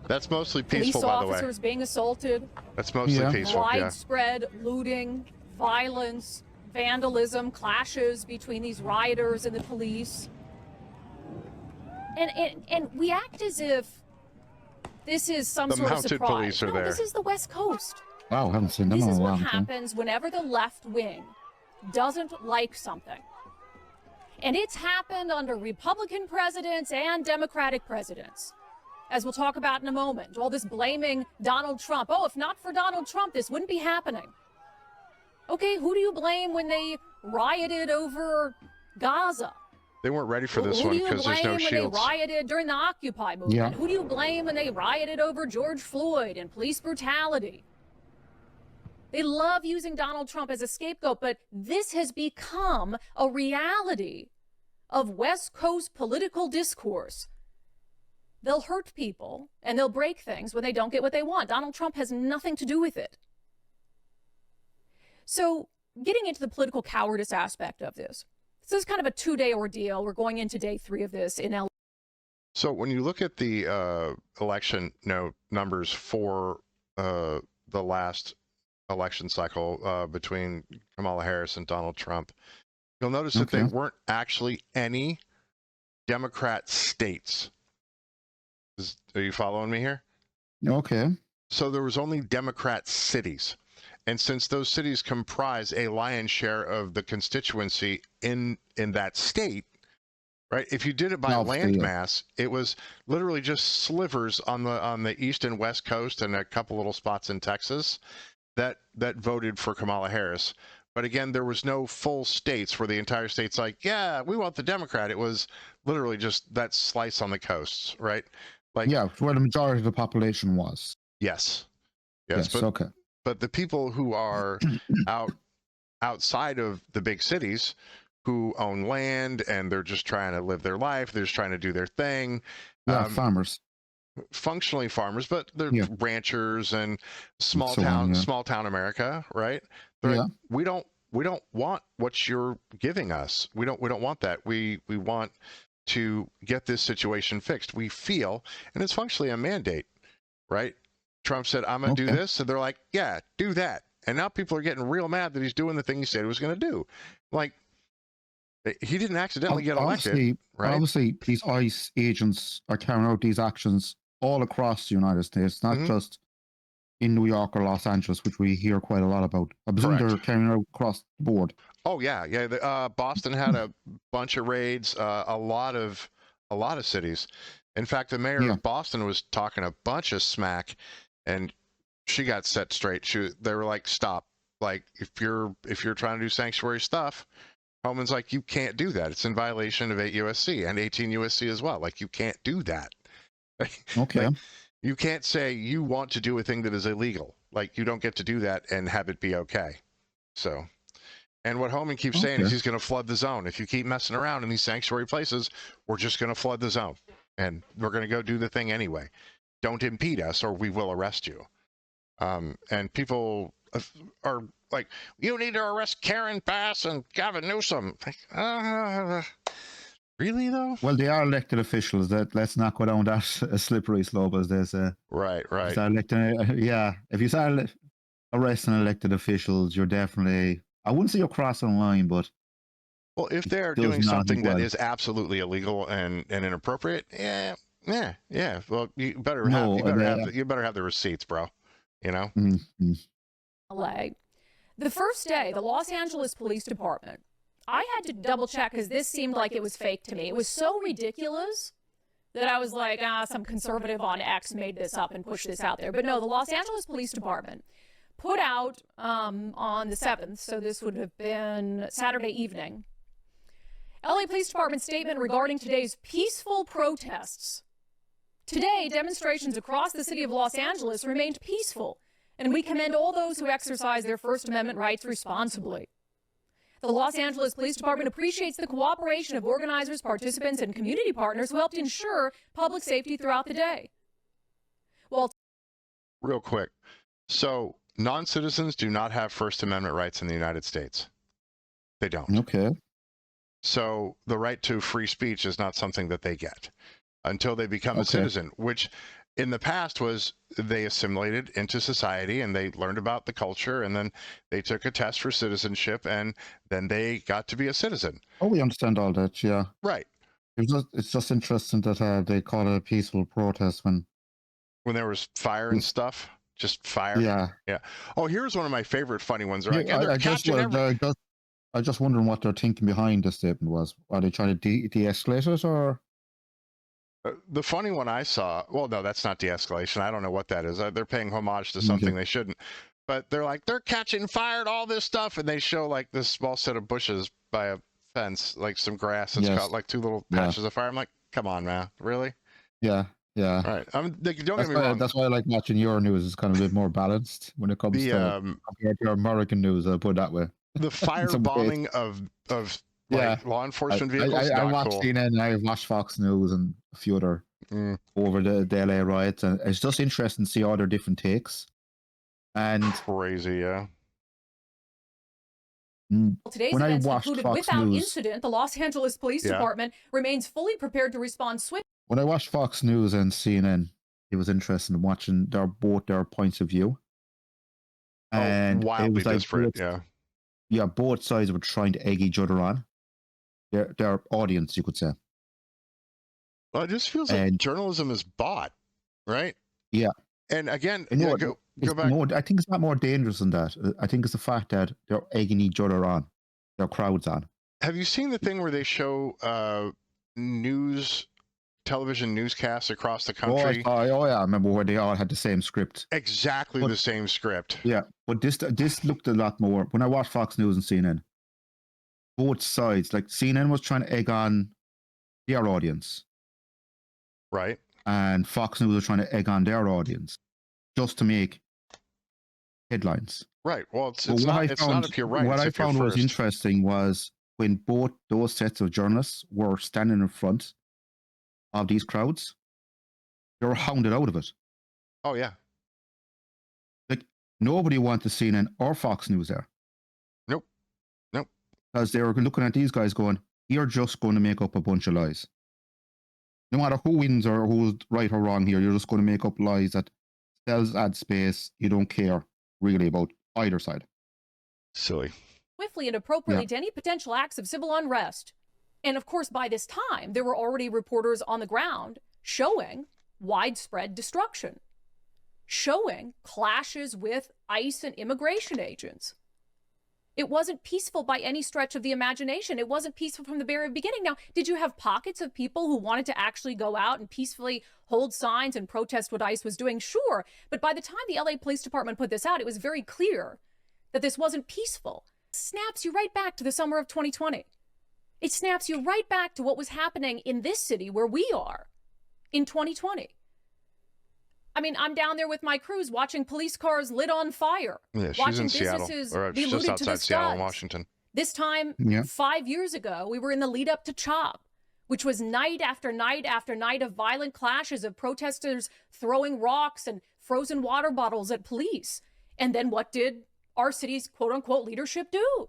That's mostly peaceful, by the way. Police officers being assaulted. That's mostly peaceful, Widespread looting, violence, vandalism, clashes between these rioters and the police. And we act as if this is some The sort of mounted surprise. police are No, there. this is the West Coast. Wow, I haven't seen them This in a is while. what happens whenever the left wing doesn't like something. And it's happened under Republican presidents and Democratic presidents, as we'll talk about in a moment. All this blaming Donald Trump. Oh, if not for Donald Trump, this wouldn't be happening. Okay, who do you blame when they rioted over Gaza? They weren't ready for this one because there's no Who do you blame when shields. they rioted during the Occupy movement? Yeah. Who do you blame when they rioted over George Floyd and police brutality? They love using Donald Trump as a scapegoat, but this has become a reality of West Coast political discourse. They'll hurt people and they'll break things when they don't get what they want. Donald Trump has nothing to do with it. So, getting into the political cowardice aspect of this. This is kind of a 2-day ordeal. We're going into day 3 of this in LA. So when you look at the election numbers for the last election cycle between Kamala Harris and Donald Trump, you'll notice that they weren't actually any Democrat states. Are you following me here? Okay. So there was only Democrat cities. And since those cities comprise a lion's share of the constituency in that state, right? If you did it by landmass, it was literally just slivers on the east and west coast and a couple little spots in Texas that voted for Kamala Harris. But again, there was no full states where the entire state's like, yeah, we want the Democrat. It was literally just that slice on the coasts, right? Like, yeah, where the majority of the population was. Yes, Yes, okay. But the people who are outside of the big cities, who own land and they're just trying to live their life, they're just trying to do their thing. Yeah, farmers. Functionally farmers, but they're ranchers and small town America, right? They're like, we don't want what you're giving us. We don't want that. We want to get this situation fixed. We feel, and it's functionally a mandate, right? Trump said, I'm going to do this. And they're like, yeah, do that. And now people are getting real mad that he's doing the thing he said he was going to do. Like, he didn't accidentally get elected, right? Obviously, these ICE agents are carrying out these actions all across the United States, not just in New York or Los Angeles, which we hear quite a lot about. I presume they're carrying out across the board. Oh, yeah. Boston had a bunch of raids, a lot of cities. In fact, the mayor of Boston was talking a bunch of smack, and she got set straight. They were like, stop. Like, if you're trying to do sanctuary stuff, Homan's like, you can't do that. It's in violation of 8 USC and 18 USC as well. Like, you can't do that. Okay. Like, you can't say you want to do a thing that is illegal. Like, you don't get to do that and have it be okay. So, and what Homan keeps saying is he's going to flood the zone. If you keep messing around in these sanctuary places, we're just going to flood the zone. And we're going to go do the thing anyway. Don't impede us or we will arrest you. And people are like, you need to arrest Karen Bass and Gavin Newsom. Like, really, though? Well, they are elected officials. Let's not go down that slippery slope, as they say. Right. If you start arresting elected officials, you're definitely, I wouldn't say you're crossing the line, but... Well, if they're doing something that is absolutely illegal and inappropriate, yeah. Well, you better have the receipts, bro. You know. LA. The first day, the Los Angeles Police Department, I had to double check because this seemed like it was fake to me. It was so ridiculous that I was like, some conservative on X made this up and pushed this out there. But no, the Los Angeles Police Department put out on the 7th, so this would have been Saturday evening, LA Police Department statement regarding today's peaceful protests. Today, demonstrations across the city of Los Angeles remained peaceful and we commend all those who exercise their First Amendment rights responsibly. The Los Angeles Police Department appreciates the cooperation of organizers, participants, and community partners who helped ensure public safety throughout the day. Real quick. So non-citizens do not have First Amendment rights in the United States. They don't. Okay. So the right to free speech is not something that they get until they become a Okay. citizen, which in the past was they assimilated into society and they learned about the culture, and then they took a test for citizenship, and then they got to be a citizen. Oh, we understand all that, yeah. Right. It's just interesting that they call it a peaceful protest when When there was fire and stuff, just fire. Yeah. Oh, here's one of my favorite funny ones. Right? Yeah, I just wondering what they're thinking behind the statement was. Are they trying to de-escalate it, or? The funny one I saw, well, no, that's not de-escalation. I don't know what that is. They're paying homage to something they shouldn't. But they're like, they're catching fire and all this stuff, and they show like this small set of bushes by a fence, like some grass that's got like 2 little patches of fire. I'm like, come on, man, really? Yeah. All right. Don't get me wrong. That's why I like watching your news. It's kind of a bit more balanced when it comes to compared to American news. I'll put it that way. The firebombing of law enforcement vehicles. I not watched cool. CNN and I watched Fox News and a few other over the LA riots, and it's just interesting to see all their different takes. And crazy, yeah. Today's when events I watched concluded Fox without News, incident. The Los Angeles Police Department remains fully prepared to respond swiftly. when I watched Fox News and CNN, it was interesting watching both their points of view. And wildly it was like disparate, both sides were trying to egg each other on. Their audience, you could say. Well, it just feels like journalism is bought, right? Yeah. And again, go back. I think it's not more dangerous than that. I think it's the fact that they're egging each other on, their crowds on. Have you seen the thing where they show television newscasts across the country? Oh, yeah, I remember where they all had the same script. Exactly the same script. Yeah, but this looked a lot more. When I watched Fox News and CNN, both sides, like CNN was trying to egg on their audience. Right. And Fox News was trying to egg on their audience just to make headlines. Right. Well, it's not if you're right. What I found was interesting was when both those sets of journalists were standing in front of these crowds, they were hounded out of it. Oh, yeah. Like, nobody wanted CNN or Fox News there. Nope. Because they were looking at these guys going, you're just going to make up a bunch of lies. No matter who wins or who's right or wrong here, you're just going to make up lies that sells ad space. You don't care really about either side. Silly. Swiftly and appropriately to any potential acts of civil unrest. And of course, by this time, there were already reporters on the ground showing widespread destruction, showing clashes with ICE and immigration agents. It wasn't peaceful by any stretch of the imagination. It wasn't peaceful from the very beginning. Now, did you have pockets of people who wanted to actually go out and peacefully hold signs and protest what ICE was doing? Sure. But by the time the LA Police Department put this out, it was very clear that this wasn't peaceful. It snaps you right back to the summer of 2020. It snaps you right back to what was happening in this city where we are in 2020. I mean, I'm down there with my crews watching police cars lit on fire. Yeah, she's watching in Seattle, businesses or be just looted to outside the Seattle, studs. Washington. This time, 5 years ago, we were in the lead up to CHOP, which was night after night after night of violent clashes of protesters throwing rocks and frozen water bottles at police. And then what did our city's quote-unquote leadership do?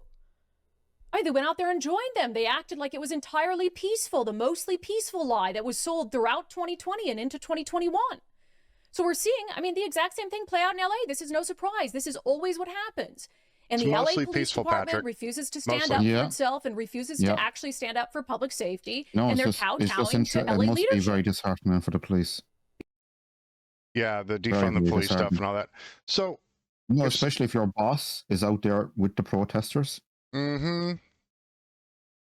They went out there and joined them. They acted like it was entirely peaceful, the mostly peaceful lie that was sold throughout 2020 and into 2021. So we're seeing, the exact same thing play out in LA. This is no surprise. This is always what happens. And the LA Police Department refuses to stand up for itself and refuses to actually stand up for public safety. And they're kowtowing to LA leadership. It must be very disheartening for the police. Yeah, the defund the police stuff and all that. So, especially if your boss is out there with the protesters. Mm-hmm.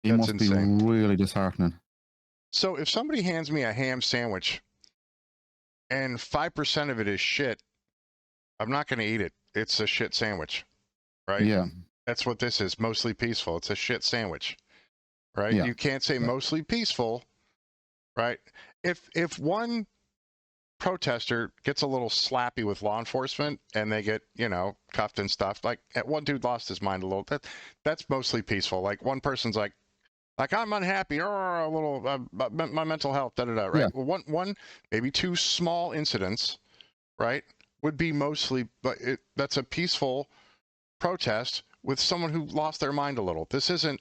It must be really disheartening. So if somebody hands me a ham sandwich and 5% of it is shit, I'm not going to eat it. It's a shit sandwich, right? Yeah. That's what this is. Mostly peaceful. It's a shit sandwich, right? Yeah. You can't say mostly peaceful, right? If one protester gets a little slappy with law enforcement and they get, cuffed and stuff. Like one dude lost his mind a little. That's mostly peaceful. Like one person's like I'm unhappy or a little my mental health, right? Yeah. Well, one maybe two small incidents, right, would be mostly, but that's a peaceful protest with someone who lost their mind a little. This isn't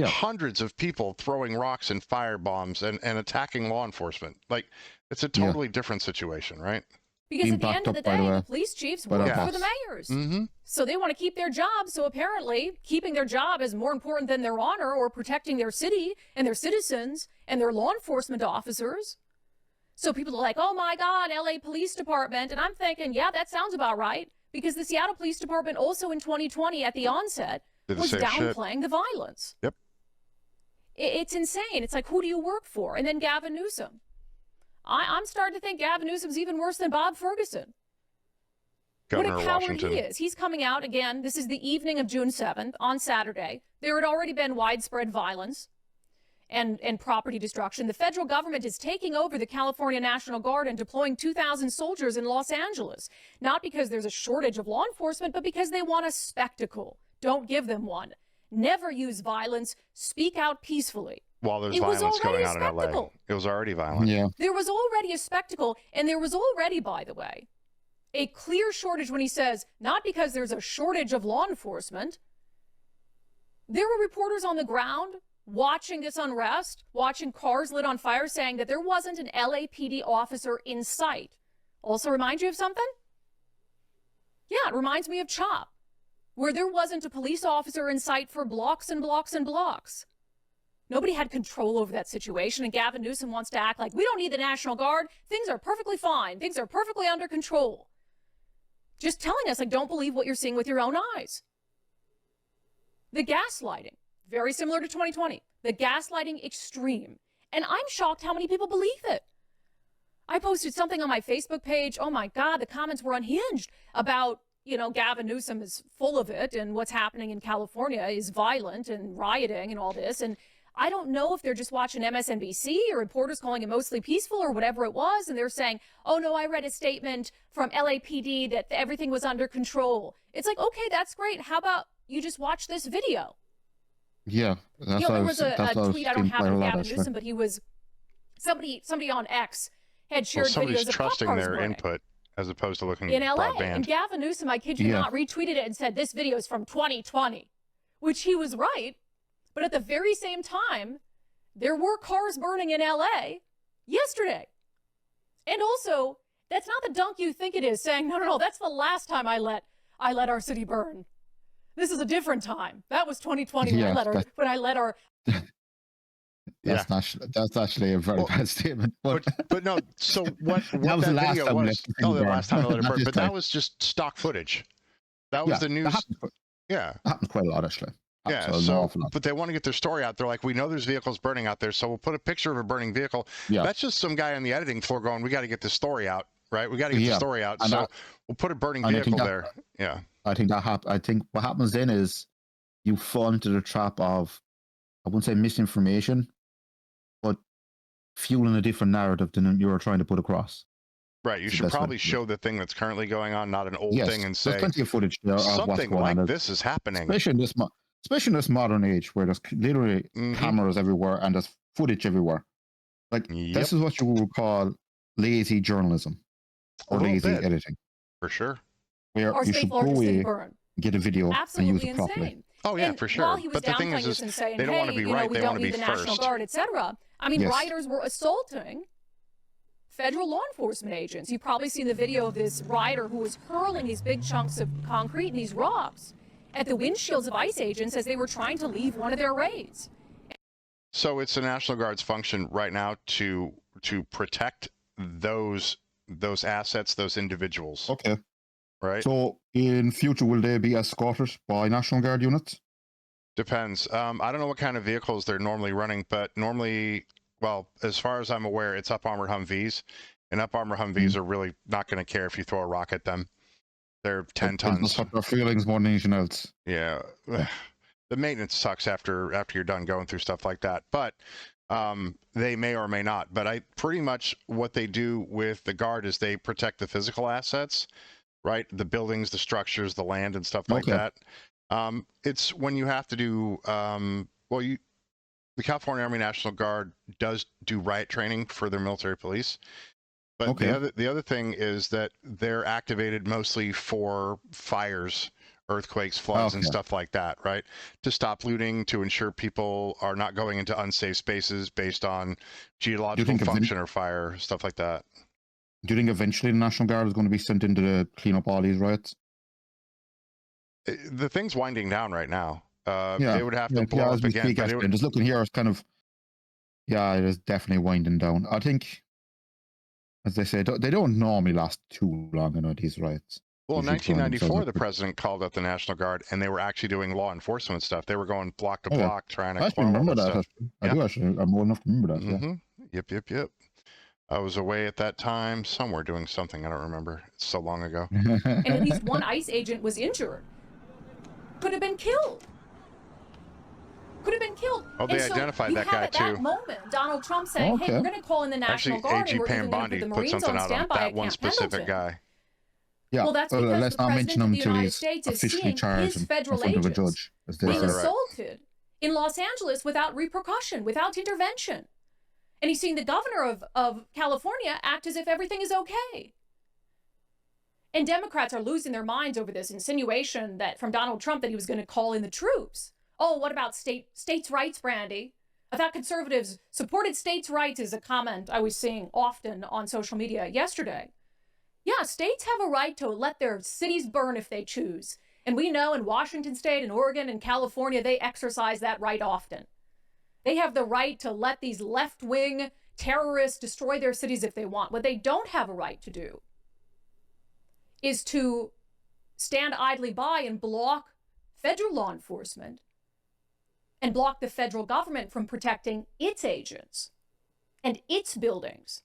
hundreds of people throwing rocks and fire bombs and attacking law enforcement. Like, it's a totally different situation, right? Because at the end of the day, the police chiefs work for the mayors. Mm-hmm. So they want to keep their job. So apparently keeping their job is more important than their honor or protecting their city and their citizens and their law enforcement officers. So people are like, oh my God, LA Police Department. And I'm thinking, yeah, that sounds about right. Because the Seattle Police Department also in 2020 at the onset was downplaying the violence. Yep. It's insane. It's like, who do you work for? And then Gavin Newsom. I'm starting to think Gavin Newsom's even worse than Bob Ferguson. Governor what a coward Washington. he is. He's coming out again. This is the evening of June 7th on Saturday. There had already been widespread violence and property destruction. The federal government is taking over the California National Guard and deploying 2,000 soldiers in Los Angeles. Not because there's a shortage of law enforcement, but because they want a spectacle. Don't give them one. Never use violence. Speak out peacefully. While there's violence going on in LA. It was already violent. Yeah. There was already a spectacle, and there was already, by the way, a clear shortage when he says, not because there's a shortage of law enforcement. There were reporters on the ground watching this unrest, watching cars lit on fire, saying that there wasn't an LAPD officer in sight. Also remind you of something? Yeah, it reminds me of CHOP, where there wasn't a police officer in sight for blocks and blocks and blocks. Nobody had control over that situation, and Gavin Newsom wants to act like we don't need the National Guard. Things are perfectly fine. Things are perfectly under control. Just telling us, like, don't believe what you're seeing with your own eyes. The gaslighting, very similar to 2020. The gaslighting extreme. And I'm shocked how many people believe it. I posted something on my Facebook page. Oh my God, the comments were unhinged about, Gavin Newsom is full of it and what's happening in California is violent and rioting and all this. And I don't know if they're just watching MSNBC or reporters calling it mostly peaceful or whatever it was. And they're saying, oh no, I read a statement from LAPD that everything was under control. It's like, okay, that's great. How about you just watch this video? Yeah. There was a tweet, I don't have it of Gavin Newsom, but he was, somebody on X had shared videos of trusting cop cars their burning input as opposed to looking in LA. broadband. And Gavin Newsom, I kid you not, retweeted it and said, this video is from 2020, which he was right. But at the very same time, there were cars burning in LA yesterday. And also, that's not the dunk you think it is, saying, no, that's the last time I let our city burn. This is a different time. That was 2020 when I let our That's actually a very bad statement. But no, so what that was the last video time was, the last time I let it burn, but that was just stock footage. That was the news. That happened quite a lot, actually. Yeah, so, but they want to get their story out. They're like, we know there's vehicles burning out there, so we'll put a picture of a burning vehicle. Yeah. That's just some guy on the editing floor going, we got to get this story out, right? We got to get the story out. And so we'll put a burning vehicle there. Yeah. I think I think what happens then is you fall into the trap of, I wouldn't say misinformation, but fueling a different narrative than you were trying to put across. Right. You should probably show the thing that's currently going on, not an old thing, and say there's plenty of footage there something like this is happening. Especially in this modern age where there's literally cameras everywhere and there's footage everywhere. Like, this is what you would call lazy journalism or lazy editing. For sure. Where you should go away, get a video, and use it properly. Oh, yeah, for sure. But the thing is and saying, they don't want to be right. They want to be the first. National Guard, etc. I mean, rioters were assaulting federal law enforcement agents. You've probably seen the video of this rioter who was hurling these big chunks of concrete and these rocks at the windshields of ICE agents as they were trying to leave one of their raids. So it's the National Guard's function right now to protect those assets, those individuals. Okay. Right. So in future, will they be escorted by National Guard units? Depends. I don't know what kind of vehicles they're normally running, but normally, well, as far as I'm aware, it's up-armored Humvees, and up-armored Humvees are really not going to care if you throw a rock at them. They're 10 tons. Their feelings more than anything else. Yeah. The maintenance sucks after you're done going through stuff like that. But They may or may not, but I pretty much what they do with the Guard is they protect the physical assets, right? The buildings, the structures, the land, and stuff like that. It's when you have to do the California Army National Guard does do riot training for their military police. But the other thing is that they're activated mostly for fires, earthquakes, floods, and stuff like that, right? To stop looting, to ensure people are not going into unsafe spaces based on geological function or fire, stuff like that. Do you think eventually the National Guard is going to be sent in to clean up all these riots? The thing's winding down right now. They would have to blow up again. But just looking here, it's kind of, it is definitely winding down. I think, as they say, they don't normally last too long, these riots. Well, in 1994, the president called up the National Guard, and they were actually doing law enforcement stuff. They were going block to block, trying to. I actually remember that. I do actually. I'm old enough to remember that. Yep. I was away at that time, somewhere doing something. I don't remember. It's so long ago. And at least one ICE agent was injured. Could have been killed. Oh, they identified that guy too. At that moment, Donald Trump saying, "Hey, we're going to call in the National Guard and we're even going to put the Marines on standby that one specific guy." Yeah, well, that's because the President of the United States is seeing his federal agents being assaulted in Los Angeles without repercussion, without intervention. And he's seeing the governor of California act as if everything is okay. And Democrats are losing their minds over this insinuation that from Donald Trump that he was going to call in the troops. Oh, what about states' rights, Brandi? I thought conservatives supported states' rights is a comment I was seeing often on social media yesterday. Yeah, states have a right to let their cities burn if they choose. And we know in Washington State and Oregon and California, they exercise that right often. They have the right to let these left-wing terrorists destroy their cities if they want. What they don't have a right to do is to stand idly by and block federal law enforcement and block the federal government from protecting its agents and its buildings.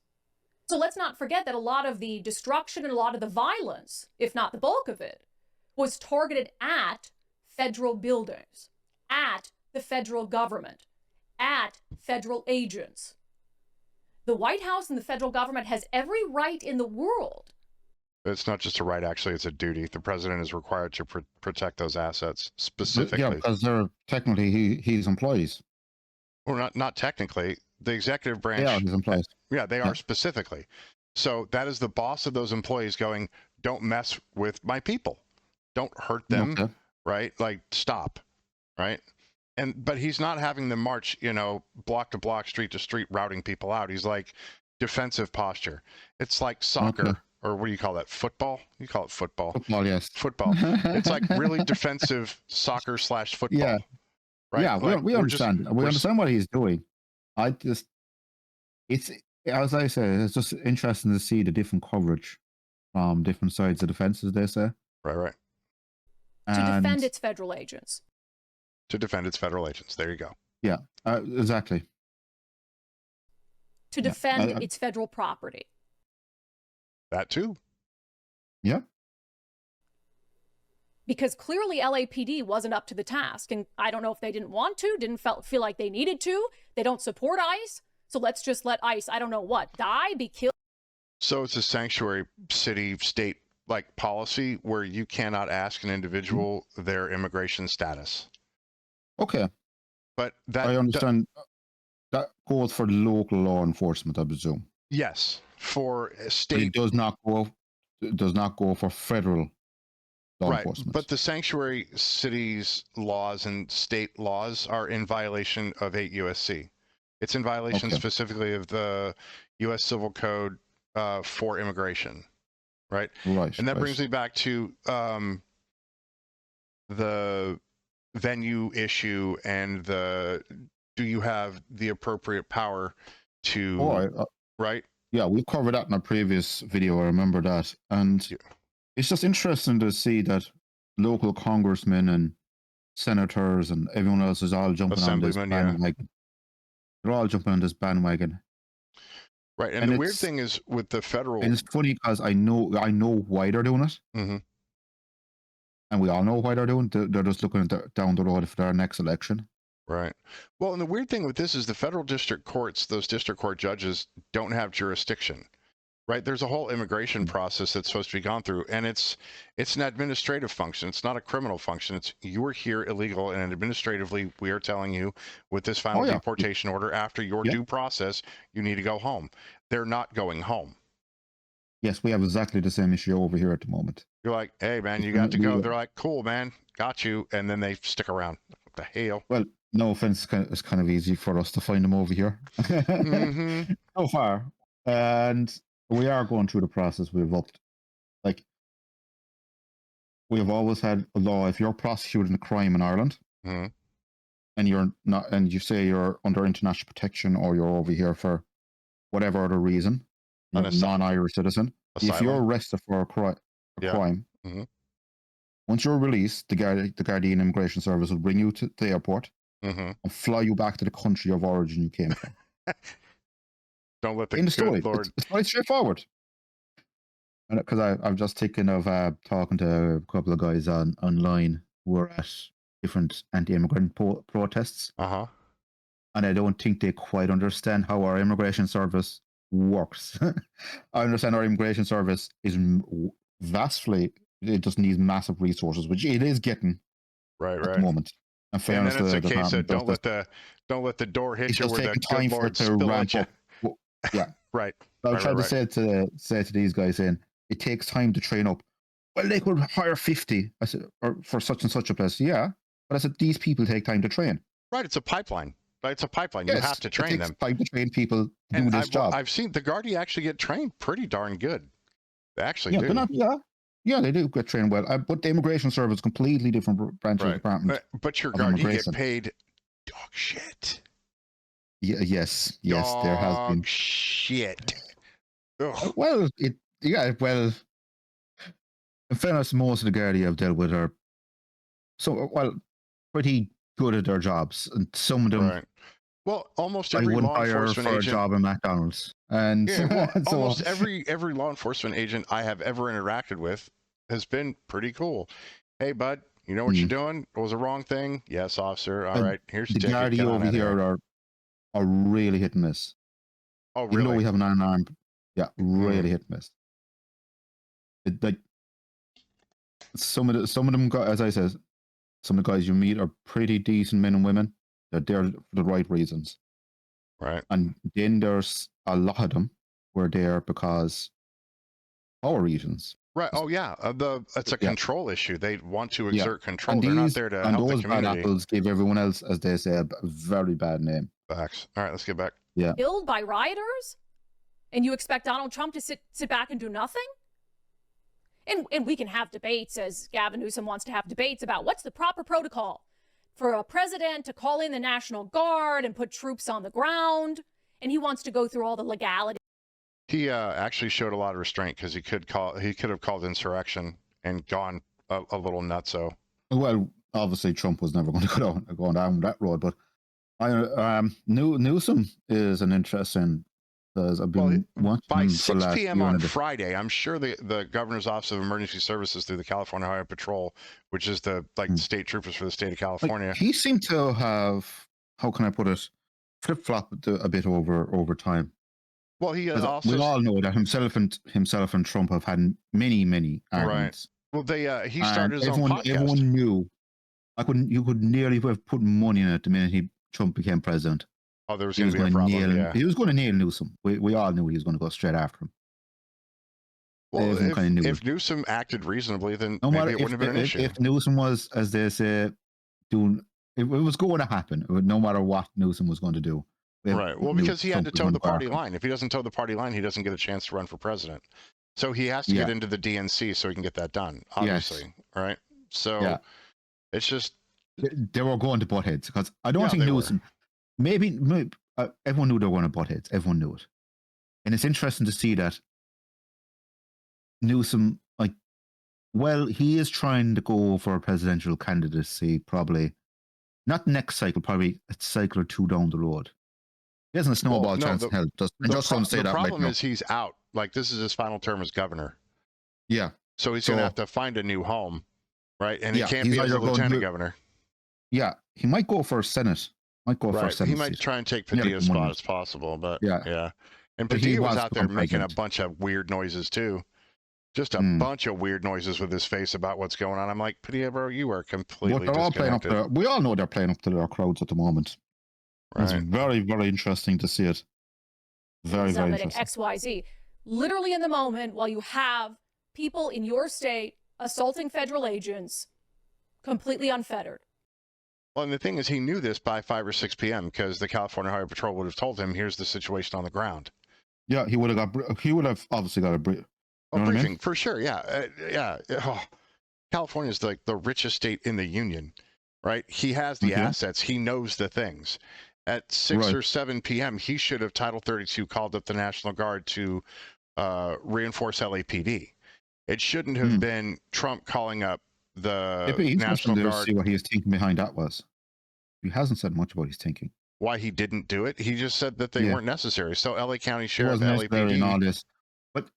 So let's not forget that a lot of the destruction and a lot of the violence, if not the bulk of it, was targeted at federal buildings, at the federal government, at federal agents. The White House and the federal government has every right in the world. It's not just a right, actually, it's a duty. The president is required to protect those assets specifically. Yeah, because they're technically his employees. Well, not technically. The executive branch. Yeah, his employees. Yeah, they are specifically. So that is the boss of those employees going, don't mess with my people. Don't hurt them, right? Like, stop, right? But he's not having them march, block to block, street to street, routing people out. He's like defensive posture. It's like soccer. Or what do you call that? Football? You call it football. Football, yes. Football. It's like really defensive soccer/football. Yeah. Right? Yeah, we understand. We understand what he's doing. It's, as I say, it's just interesting to see the different coverage from different sides of the fence, as they say. Right. To defend its federal agents. There you go. Yeah, exactly. To defend its federal property. That too. Yeah. Because clearly LAPD wasn't up to the task. And I don't know if they didn't want to, didn't feel like they needed to. They don't support ICE. So let's just let ICE, I don't know what, die, be killed. So it's a sanctuary city state like policy where you cannot ask an individual their immigration status. Okay. But that I understand that goes for local law enforcement, I presume. Yes. For state, but it does not go for federal law enforcement. But the sanctuary cities laws and state laws are in violation of 8 USC. It's in violation specifically of the U.S. Civil Code for immigration, right? Right. And that brings me back to the venue issue and do you have the appropriate power to right? Yeah, we covered that in a previous video. I remember that. And it's just interesting to see that local congressmen and senators and everyone else is all jumping on this bandwagon. They're all jumping on this bandwagon. Right. And the weird thing is with the federal... And it's funny because I know why they're doing it. Mm-hmm. And we all know why they're doing it. They're just looking down the road for their next election. Right. Well, and the weird thing with this is the federal district courts, those district court judges don't have jurisdiction, right? There's a whole immigration process that's supposed to be gone through, and it's an administrative function. It's not a criminal function. It's you are here illegal, and administratively, we are telling you with this final deportation order, after your due process, you need to go home. They're not going home. Yes, we have exactly the same issue over here at the moment. You're like, hey, man, you got to go. They're like, cool, man, got you. And then they stick around. What the hell? Well, no offense, it's kind of easy for us to find them over here. So far. And we are going through the process. We have always had a law. If you're prosecuting a crime in Ireland, and you're not, and you say you're under international protection or you're over here for whatever other reason, you're a non-Irish citizen. Asylum. If you're arrested for a crime, once you're released, the Guardian Immigration Service will bring you to the airport and fly you back to the country of origin you came from. Don't let the in the story. Lord. It's quite straightforward. Because I've just taken of talking to a couple of guys online who are at different anti-immigrant protests. And I don't think they quite understand how our immigration service works. I understand our immigration service is vastly, it just needs massive resources, which it is getting at the moment. And then it's a case of don't let the door hit you where the good Lord spill at you. Yeah. Right. I tried to say to these guys it takes time to train up. Well, they could hire 50. I said, or for such and such a place. Yeah. But I said, these people take time to train. Right. It's a pipeline. It's a pipeline. Yes, you have to train them. Time to train people to do this job. I've seen the Guardi actually get trained pretty darn good. They actually do. They do get trained well. But the immigration service is completely different branch of the department. But your Guardi get paid dog shit. Yes, there has been shit. Ugh. Well, in fairness, most of the Guardi I've dealt with are pretty good at their jobs, and some of them. Right. Well, almost every law enforcement agent. A job in McDonald's, and almost every law enforcement agent I have ever interacted with has been pretty cool. Hey, bud, you know what you're doing? It was a wrong thing. Yes, officer. All right, here's the ticket. Guardi over here are really hit and miss. Oh, really? You know we have an unarmed. Yeah, really hit and miss. Some of them, as I said, some of the guys you meet are pretty decent men and women. They're there for the right reasons. Right. And then there's a lot of them who are there because our reasons. Right. Oh, yeah. It's a control issue. They want to exert control. They're not there to help the community. And those bad apples give everyone else, as they say, a very bad name. Facts. All right, let's get back. Yeah. Killed by rioters? And you expect Donald Trump to sit back and do nothing? And we can have debates, as Gavin Newsom wants to have debates about what's the proper protocol for a president to call in the National Guard and put troops on the ground. And he wants to go through all the legality. He actually showed a lot of restraint because he could have called insurrection and gone a little nutso. Well, obviously Trump was never going to go down that road, but Newsom is an interesting. I've been watching by 6 p.m. on Friday, I'm sure the Governor's Office of Emergency Services through the California Highway Patrol, which is the state troopers for the state of California. He seemed to have, how can I put it, flip-flopped a bit over time. Well, he also. We all know that himself and Trump have had many arguments. Right. Well, he started his own podcast. Everyone knew. You could nearly have put money in it the minute Trump became president. Oh, there was going to be a problem. He was going to nail Newsom. We all knew he was going to go straight after him. Well, if Newsom acted reasonably, then maybe it wouldn't have been an issue. If Newsom was, as they say, it was going to happen, no matter what Newsom was going to do. Right. Well, because he had to toe the party line. If he doesn't toe the party line, he doesn't get a chance to run for president. So he has to get into the DNC so he can get that done, obviously. Yes. Right? So it's just... They were going to butt heads, because I don't think Newsom... Maybe everyone knew they were going to butt heads. Everyone knew it. And it's interesting to see that Newsom, he is trying to go for a presidential candidacy, probably. Not next cycle, probably a cycle or two down the road. He hasn't a snowball chance in hell. The problem is he's out. This is his final term as governor. Yeah. So he's going to have to find a new home, right? And it can't be as a lieutenant governor. Yeah, he might go for Senate. Might go for Right. Senate He might seat. try and take Yeah, like Padilla's one spot of as possible, but Yeah. yeah. And But he Padilla was wants out to there become making a president. bunch of weird noises too. Just a Mm. bunch of weird noises with his face about what's going on. I'm like, Padilla, bro, you are But completely they're all playing up disconnected. we all know they're playing up to their crowds at the moment. It's Right. very, very interesting to see it. Very, very Summit interesting. XYZ. Literally in the moment, while you have people in your state assaulting federal agents, completely unfettered. Well, and the thing is, he knew this by 5 or 6 p.m. because the California Highway Patrol would have told him, here's the situation on the ground. Yeah, he would have obviously got a brief. Oh, You know what I mean? briefing, for sure. Yeah. Yeah. Oh, California is like the richest state in the union, right? He has the Okay. assets. He knows the things. At 6 Right. or 7 p.m., he should have Title 32 called up the National Guard to reinforce LAPD. It shouldn't have been Trump calling up It'd the be National interesting to Guard. see what he was thinking behind that was. He hasn't said much about his thinking. Why he didn't do it. He just said that they Yeah. weren't necessary. So LA County It Sheriff, wasn't necessary and all LAPD. this. But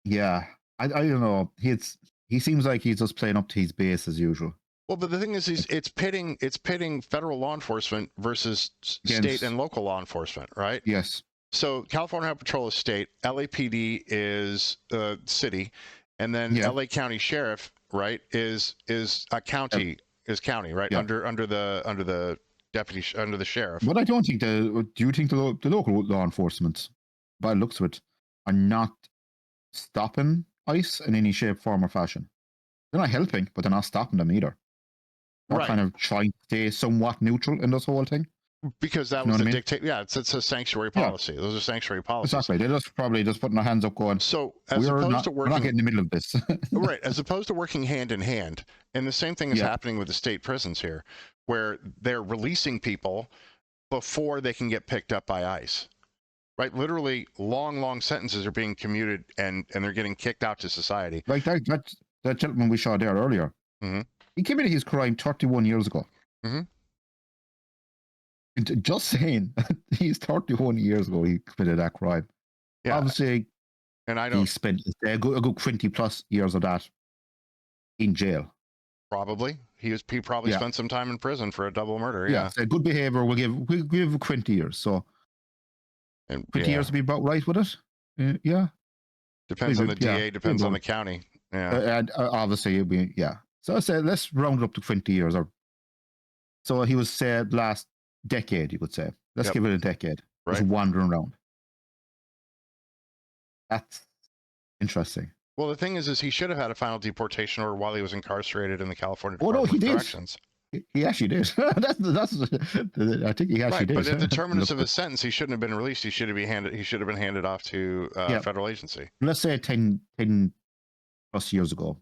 yeah, I don't know. He seems like he's just playing up to his base as usual. Well, but the thing is, it's pitting federal law enforcement versus state Against- and local law enforcement, right? Yes. So California Highway Patrol is state, LAPD is city, and then Yeah. LA County Sheriff, right, is a county, is county, right, Yeah. under the deputy, under the sheriff. But I don't think do you think the local law enforcement, by the looks of it, are not stopping ICE in any shape, form, or fashion? They're not helping, but they're not stopping them either. They're Right. kind of trying to stay somewhat neutral in this whole thing. Because that You know was what I the mean? dictate. Yeah, it's a sanctuary Yeah. policy. Those are sanctuary policies. Exactly. They're just probably just putting their hands up, going, So as we're opposed not to getting working, in the middle of this. right, as opposed to working hand in hand, and the same thing is Yeah. happening with the state prisons here, where they're releasing people before they can get picked up by ICE. Right, literally, long sentences are being commuted, and they're getting kicked out to society. Like that gentleman we saw there earlier. Mhm. He committed his crime 31 years ago. Mhm. And just saying, he's 31 years ago he committed that crime. Yeah, Obviously, and I he don't spent a good 20 plus years of that in jail. probably he probably Yeah. spent some time in prison for a double murder. Yeah, Yeah, so good behavior. We'll give 20 years. So and 20 years to be about right with it. Yeah. depends on the Yeah, DA, depends on go. the county. Yeah, And obviously, yeah. So I said, let's round it up to 20 years. So he was said last decade, you could say. Let's Yep. give it a decade. Right. Just wandering around. That's interesting. Well, the thing is he should have had a final deportation order while he was incarcerated in the California Oh, no, Department he of did. Corrections. He actually did. that's I think he actually Right, did. but at the terminus of his sentence, he shouldn't have been released. He should have been handed off to Yeah. federal agency. Let's say 10 plus years ago.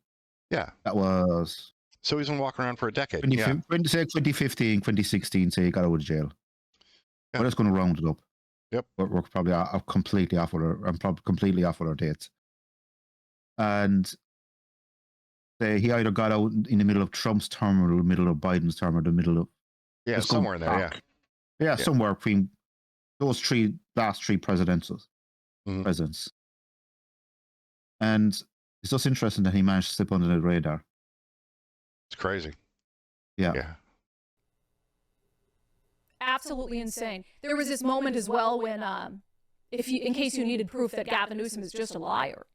Yeah. That was So he's been walking around for a decade. 2015, 2016, say he got out of jail. Yeah. We're just going to round it up. Yep. We're probably completely off with our, I'm probably completely off with our dates. And say he either got out in the middle of Trump's term or the middle of Biden's term or the middle of Yeah, somewhere in there. Yeah. Yeah, somewhere between those last three presidents. Mhm. And it's just interesting that he managed to slip under the radar. It's crazy. Yeah. Yeah. Absolutely insane. There was this moment as well when, in case you needed proof that Gavin Newsom is just a liar.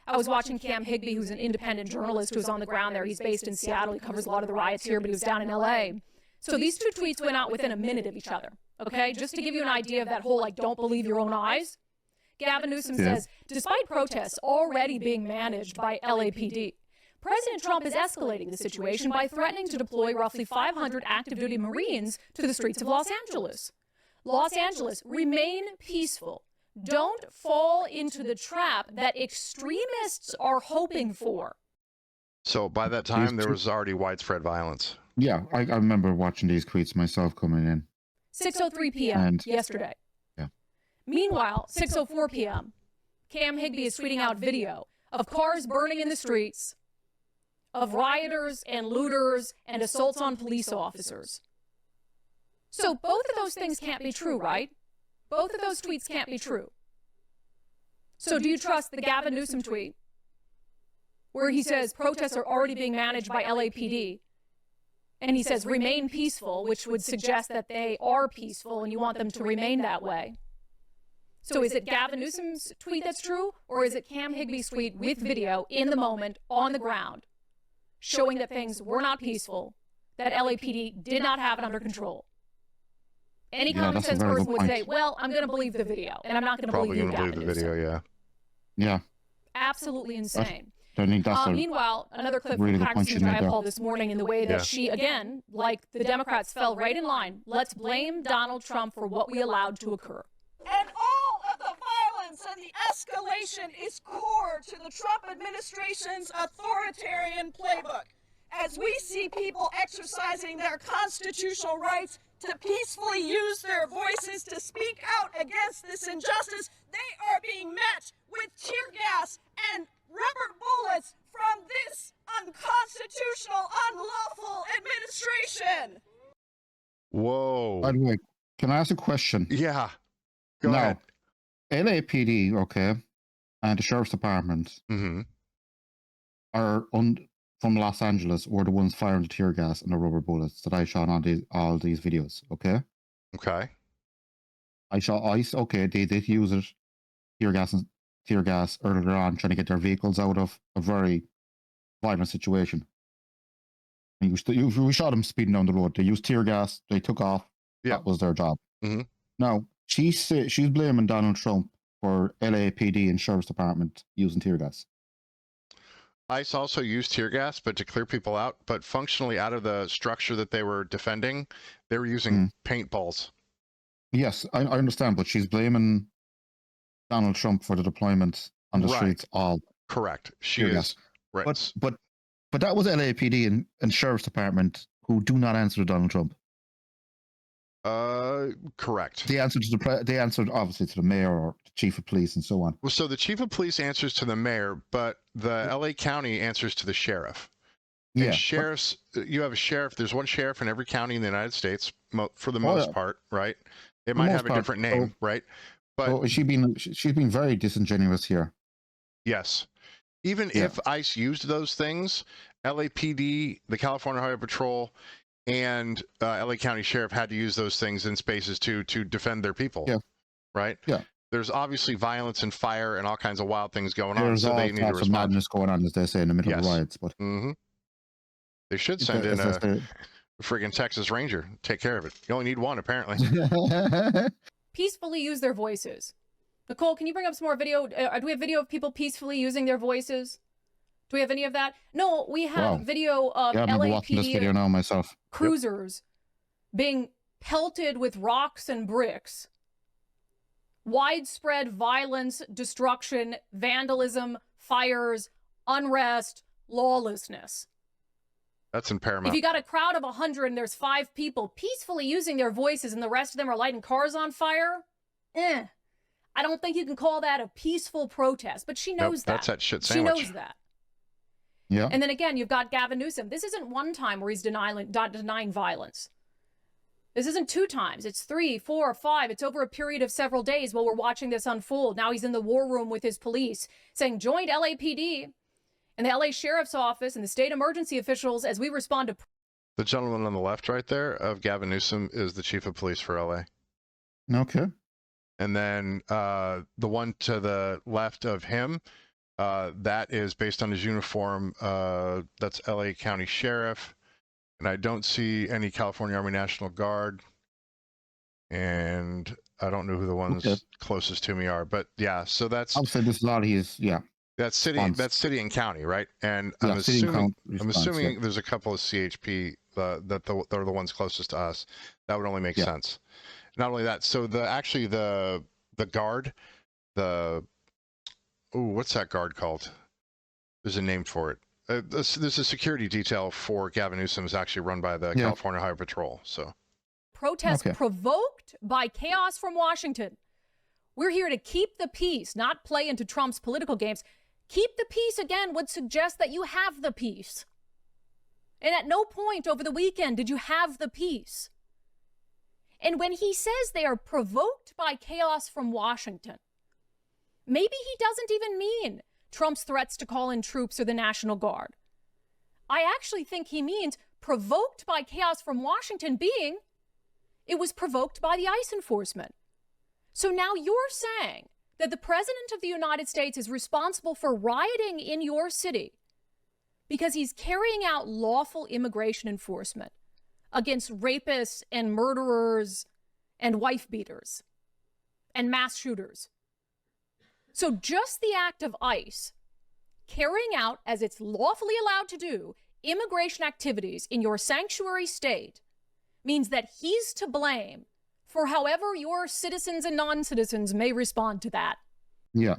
I was watching Cam Higbee, who's an independent journalist who's on the ground there. He's based in Seattle. He covers a lot of the riots here, but he was down in LA. So these two tweets went out within a minute of each other. Okay, just to give you an idea of that whole, like, don't believe your own eyes. Gavin Newsom says, despite protests already being managed by LAPD, President Trump is escalating the situation by threatening to deploy roughly 500 active duty Marines to the streets of Los Angeles. Los Angeles, remain peaceful. Don't fall into the trap that extremists are hoping for. So by that time, there was already widespread violence. Yeah, I remember watching these tweets myself coming in. 6:03 p.m. yesterday. Yeah. Meanwhile, 6:04 p.m., Cam Higbee is tweeting out video of cars burning in the streets, of rioters and looters and assaults on police officers. So both of those things can't be true, right? Both of those tweets can't be true. So do you trust the Gavin Newsom tweet where he says protests are already being managed by LAPD And he says, remain peaceful, which would suggest that they are peaceful and you want them to remain that way. So is it Gavin Newsom's tweet that's true, or is it Cam Higby's tweet with video in the moment on the ground showing that things were not peaceful, that LAPD did not have it under control? Any common sense person would say, well, I'm going to believe the video, and I'm not going to believe you, Gavin Newsom. Probably going to believe the video, Yeah. Yeah. Absolutely insane. I think that's Meanwhile, another clip from Congresswoman Jayapal this morning in the way that she, again, like the Democrats, fell right in line. Let's blame Donald Trump for what we allowed to occur. And all of the violence and the escalation is core to the Trump administration's authoritarian playbook. As we see people exercising their constitutional rights to peacefully use their voices to speak out against this injustice, they are being met with tear gas and rubber bullets from this unconstitutional, unlawful administration. Whoa. By the way, can I ask a question? Yeah. Go ahead. LAPD, okay, and the Sheriff's Department are from Los Angeles were the ones firing the tear gas and the rubber bullets that I shot on all these videos, okay? Okay. I shot ICE, okay, they did use it, tear gas earlier on, trying to get their vehicles out of a very violent situation. And we shot them speeding down the road. They used tear gas, they took off, that was their job. Now, she's blaming Donald Trump for LAPD and Sheriff's Department using tear gas. ICE also used tear gas, but to clear people out. But functionally, out of the structure that they were defending, they were using paintballs. Yes, I understand, but she's blaming Donald Trump for the deployment on the streets. All correct. She is. Right. But that was LAPD and Sheriff's Department who do not answer to Donald Trump. Correct. They answered obviously to the mayor or the chief of police and so on. Well, so the chief of police answers to the mayor, but the LA County answers to the sheriff. And sheriffs, you have a sheriff. There's one sheriff in every county in the United States, for the most part, right? It might have a different name, right? But she's been very disingenuous here. Yes. Even if ICE used those things, LAPD, the California Highway Patrol, and LA County Sheriff had to use those things in spaces to defend their people. Yeah. Right? Yeah. There's obviously violence and fire and all kinds of wild things going on. There's so all they need to sorts of respond. madness going on, as they say, in the middle of the riots. But they should send in a friggin' Texas Ranger. Take care of it. You only need one, apparently. Peacefully use their voices. Nicole, can you bring up some more video? Do we have video of people peacefully using their voices? Do we have any of that? No, we have video of LAPD now myself. cruisers being pelted with rocks and bricks. Widespread violence, destruction, vandalism, fires, unrest, lawlessness. That's in Paramount. If you got a crowd of 100 and there's 5 people peacefully using their voices and the rest of them are lighting cars on fire, I don't think you can call that a peaceful protest. But she knows that. That's that shit sandwich. She knows that. Yeah. And then again, you've got Gavin Newsom. This isn't one time where he's denying violence. This isn't 2 times. It's 3, 4, 5. It's over a period of several days while we're watching this unfold. Now he's in the war room with his police saying, join LAPD and the LA Sheriff's Office and the state emergency officials as we respond to... The gentleman on the left right there of Gavin Newsom is the chief of police for LA. Okay. And then the one to the left of him, that is based on his uniform. That's LA County Sheriff. And I don't see any California Army National Guard. And I don't know who the ones closest to me are. But yeah, so that's... I'll say this a lot. That's city and county, right? And I'm assuming there's a couple of CHP that are the ones closest to us. That would only make sense. Not only that, so the guard, what's that guard called? There's a name for it. There's a security detail for Gavin Newsom is actually run by the California Highway Patrol. So protest provoked by chaos from Washington. We're here to keep the peace, not play into Trump's political games. Keep the peace, again, would suggest that you have the peace. And at no point over the weekend did you have the peace. And when he says they are provoked by chaos from Washington, maybe he doesn't even mean Trump's threats to call in troops or the National Guard. I actually think he means provoked by chaos from Washington being it was provoked by the ICE enforcement. So now you're saying that the President of the United States is responsible for rioting in your city because he's carrying out lawful immigration enforcement against rapists and murderers and wife beaters and mass shooters. So just the act of ICE carrying out, as it's lawfully allowed to do, immigration activities in your sanctuary state means that he's to blame for however your citizens and non-citizens may respond to that. Yeah.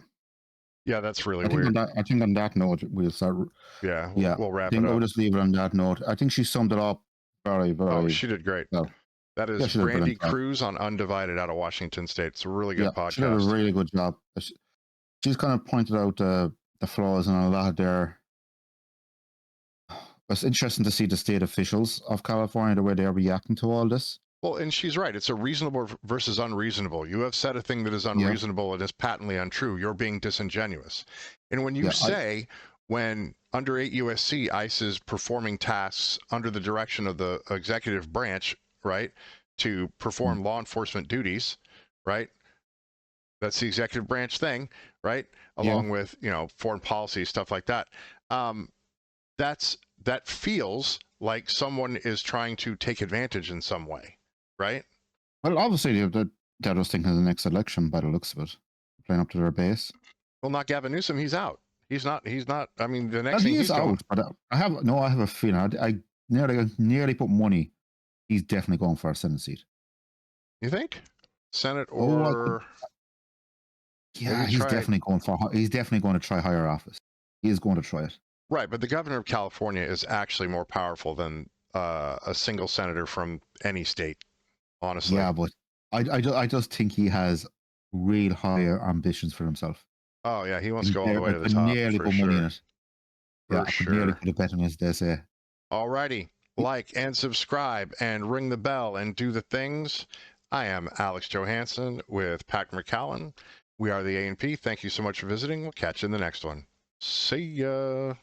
Yeah, that's really I think weird. I think on that note, we'll start. Yeah, we'll wrap I think it up. we'll just leave it on that note. I think she summed it up very, very. Oh, she did great. well. That is she did a Brandi brilliant job. Kruse on Undivided out of Washington State. It's a really good podcast. She did a really good job. She's kind of pointed out the flaws in a lot of their. It's interesting to see the state officials of California, the way they're reacting to all this. Well, and she's right. It's a reasonable versus unreasonable. You have said a thing that is unreasonable and is patently untrue. You're being disingenuous. And when you say, when under 8 USC, ICE is performing tasks under the direction of the executive branch, right, to perform law enforcement duties, right? That's the executive branch thing, right? Along with, foreign policy, stuff like that. That feels like someone is trying to take advantage in some way, right? Well, obviously, they're just thinking of the next election by the looks of it, playing up to their base. Well, not Gavin Newsom. He's out. He's not. I mean, the next Well, thing he he's is out. going. But I have a feeling. I nearly put money. He's definitely going for a Senate seat. You think? Senate or? Yeah, he's definitely going for. He's definitely going to try higher office. He is going to try it. Right, but the governor of California is actually more powerful than a single senator from any state. Honestly. Yeah, but I just think he has real higher ambitions for himself. Oh yeah, he wants to go all the way to the top. Nearly for put sure. money in it. Yeah, For I sure. could nearly put a bet on it, as they say. Alrighty, like and subscribe and ring the bell and do the things. I am Alex Johansson with Patrick McCallan. We are the A&P. Thank you so much for visiting. We'll catch you in the next one. See ya.